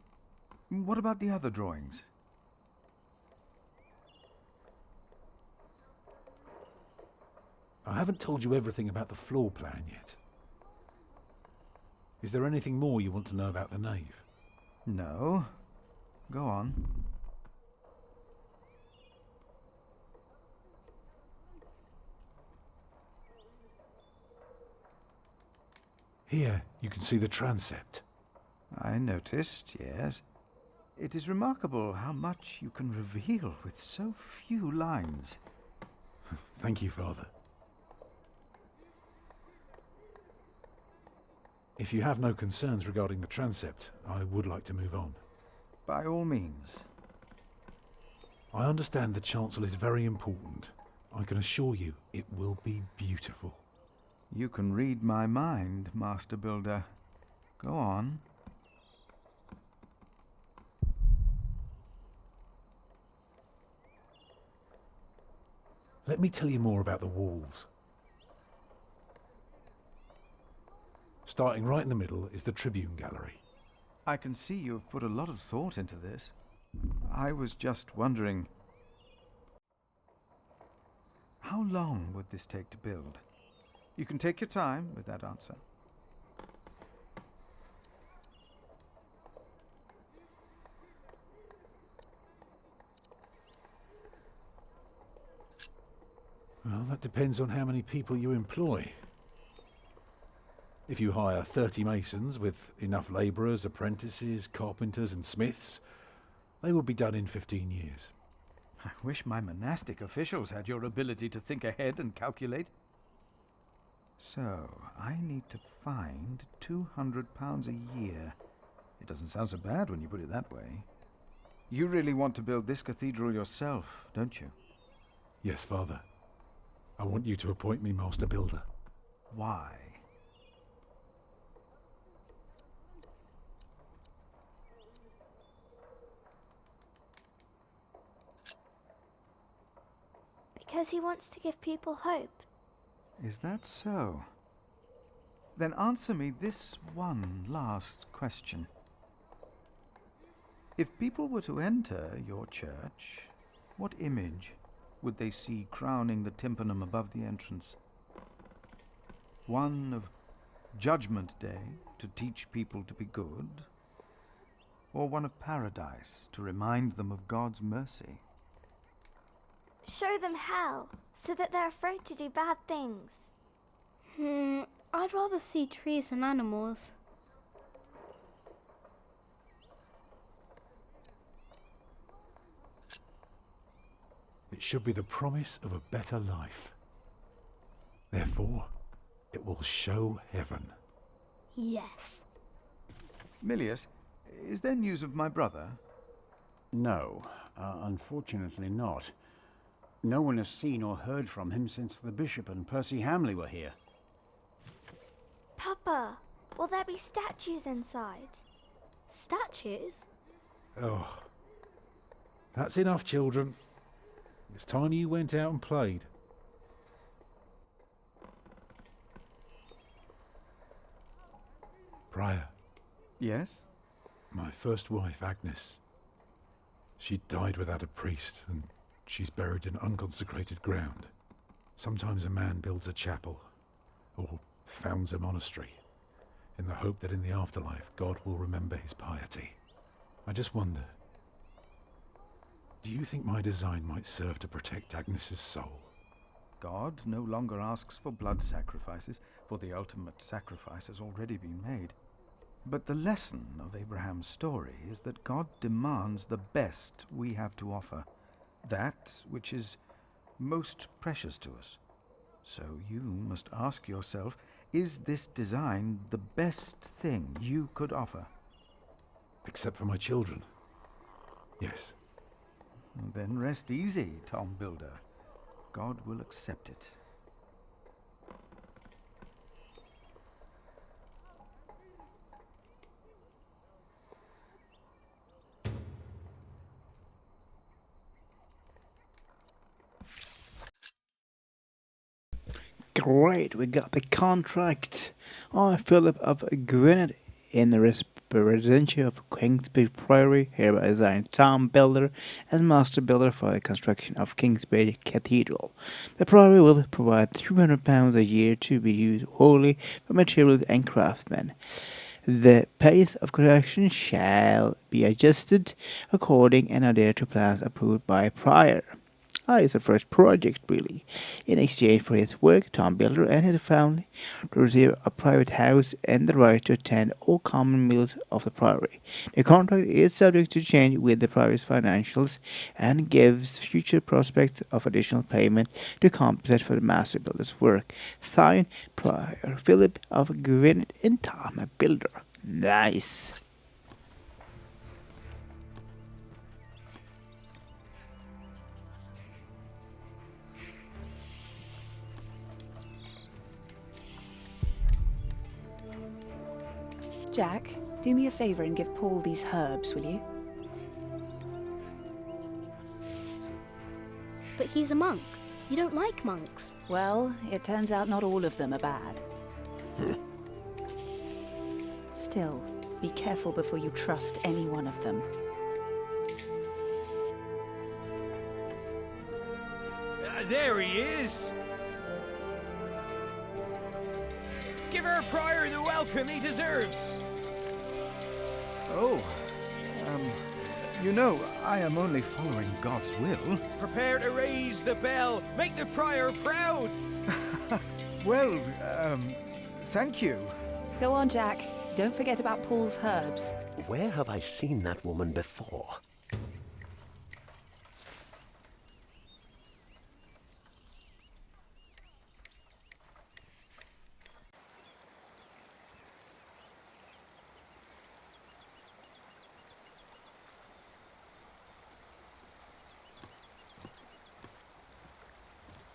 Speaker 11: What about the other drawings?
Speaker 6: I haven't told you everything about the floor plan yet. Is there anything more you want to know about the nave?
Speaker 11: No. Go on.
Speaker 6: Here you can see the transept.
Speaker 11: I noticed, yes. It is remarkable how much you can reveal with so few lines.
Speaker 6: Thank you, Father. If you have no concerns regarding the transept, I would like to move on.
Speaker 11: By all means.
Speaker 6: I understand the chancel is very important. I can assure you it will be beautiful.
Speaker 11: You can read my mind, Master Builder. Go on.
Speaker 6: Let me tell you more about the walls. Starting right in the middle is the tribune gallery.
Speaker 11: I can see you've put a lot of thought into this. I was just wondering, how long would this take to build? You can take your time with that answer.
Speaker 6: Well, that depends on how many people you employ. If you hire 30 masons with enough labourers, apprentices, carpenters and smiths, they will be done in 15 years.
Speaker 11: I wish my monastic officials had your ability to think ahead and calculate. So, I need to find £200 a year. It doesn't sound so bad when you put it that way. You really want to build this cathedral yourself, don't you?
Speaker 6: Yes, Father. I want you to appoint me Master Builder.
Speaker 11: Why?
Speaker 13: Because he wants to give people hope.
Speaker 11: Is that so? Then answer me this one last question. If people were to enter your church, what image would they see crowning the tympanum above the entrance? One of Judgment Day to teach people to be good? Or one of paradise to remind them of God's mercy?
Speaker 13: Show them hell, so that they're afraid to do bad things. I'd rather see trees and animals.
Speaker 6: It should be the promise of a better life. Therefore, it will show heaven.
Speaker 13: Yes.
Speaker 11: Milius, is there news of my brother?
Speaker 18: No, unfortunately not. No one has seen or heard from him since the Bishop and Percy Hamley were here.
Speaker 13: Papa, will there be statues inside? Statues?
Speaker 6: Oh, that's enough, children. It's time you went out and played. Prior.
Speaker 11: Yes?
Speaker 6: My first wife, Agnes. She died without a priest, and she's buried in unconsecrated ground. Sometimes a man builds a chapel, or founds a monastery, in the hope that in the afterlife God will remember his piety. I just wonder, do you think my design might serve to protect Agnes's soul?
Speaker 11: God no longer asks for blood sacrifices, for the ultimate sacrifice has already been made. But the lesson of Abraham's story is that God demands the best we have to offer, that which is most precious to us. So you must ask yourself, is this design the best thing you could offer?
Speaker 6: Except for my children. Yes.
Speaker 11: Then rest easy, Tom Builder. God will accept it.
Speaker 1: Great, we got the contract. I, Philip of Gwinnett, in the residential of Kingsbridge Priory, hereby assign Tom Builder as master builder for the construction of Kingsbridge Cathedral. The Priory will provide £300 a year to be used wholly for materials and craftsmen. The pace of construction shall be adjusted according and adhere to plans approved by Prior. It's the first project, really. In exchange for his work, Tom Builder and his family receive a private house and the right to attend all common meals of the Priory. The contract is subject to change with the Priory's financials and gives future prospects of additional payment to compensate for the master builder's work. Signed, Prior Philip of Gwinnett and Tom Builder. Nice.
Speaker 2: Jack, do me a favour and give Paul these herbs, will you?
Speaker 13: But he's a monk. You don't like monks.
Speaker 2: Well, it turns out not all of them are bad. Still, be careful before you trust any one of them.
Speaker 10: There he is! Give our Prior the welcome he deserves!
Speaker 11: Oh, You know, I am only following God's will.
Speaker 10: Prepare to raise the bell. Make the prior proud.
Speaker 11: Well, thank you.
Speaker 2: Go on, Jack. Don't forget about Paul's herbs.
Speaker 22: Where have I seen that woman before?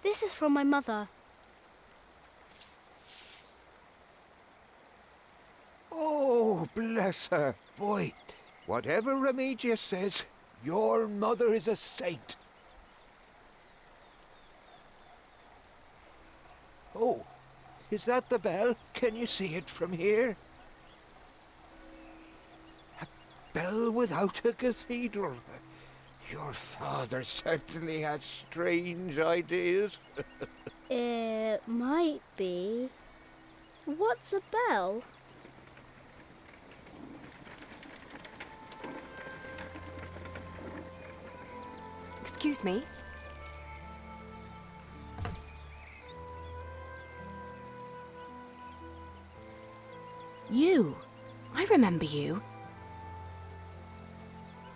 Speaker 13: This is from my mother.
Speaker 10: Oh, bless her. Boy, whatever Remedius says, your mother is a saint. Oh, is that the bell? Can you see it from here? A bell without a cathedral. Your father certainly had strange ideas.
Speaker 13: It might be. What's a bell?
Speaker 23: Excuse me. You. I remember you.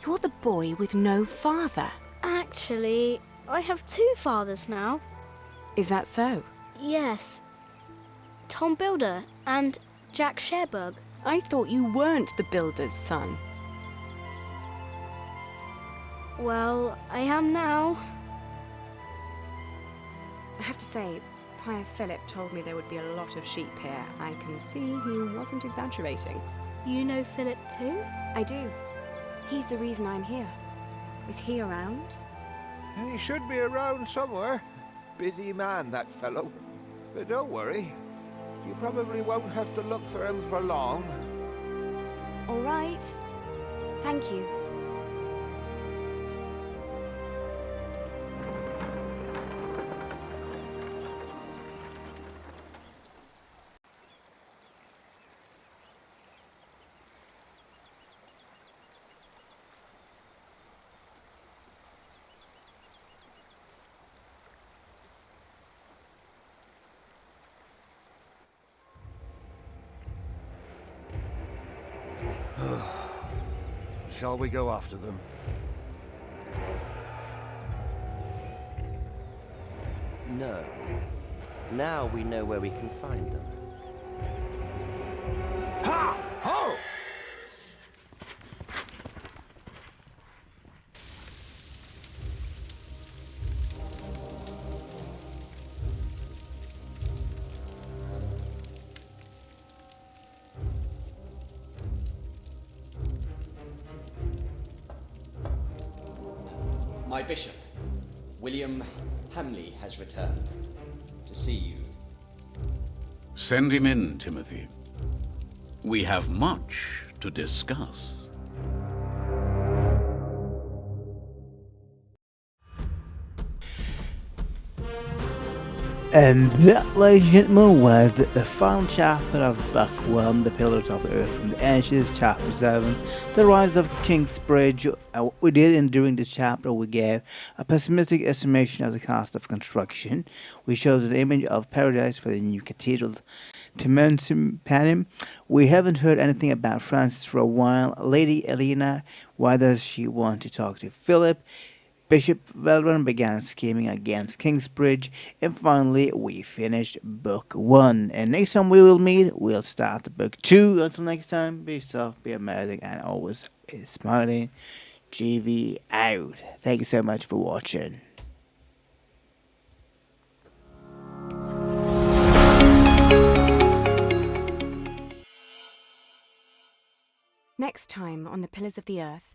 Speaker 23: You're the boy with no father.
Speaker 13: Actually, I have two fathers now.
Speaker 23: Is that so?
Speaker 13: Yes. Tom Builder and Jack Sherburg.
Speaker 23: I thought you weren't the builder's son.
Speaker 13: Well, I am now.
Speaker 23: I have to say, Prior Philip told me there would be a lot of sheep here. I can see he wasn't exaggerating.
Speaker 13: You know Philip too?
Speaker 23: I do. He's the reason I'm here. Is he around?
Speaker 10: He should be around somewhere. Busy man, that fellow. But don't worry. You probably won't have to look for him for long.
Speaker 23: All right. Thank you.
Speaker 3: Shall we go after them?
Speaker 20: No. Now we know where we can find them.
Speaker 10: Ha! Ho!
Speaker 4: My bishop, William Hamley, has returned to see you.
Speaker 15: Send him in, Timothy. We have much to discuss.
Speaker 1: And that, ladies and gentlemen, was the final chapter of Book 1, The Pillars of the Earth from the Ashes, Chapter 7, The Rise of Kingsbridge. What we did during this chapter, we gave a pessimistic estimation of the cost of construction. We showed an image of paradise for the new cathedral Panem. We haven't heard anything about Francis for a while. Lady Elena, why does she want to talk to Philip? Bishop Veldran began scheming against Kingsbridge, and finally we finished Book 1. And next time we will meet, we'll start Book 2. Until next time, be soft, be amazing, and always be smiling. GV out. Thank you so much for watching.
Speaker 23: Next time on The Pillars of the Earth,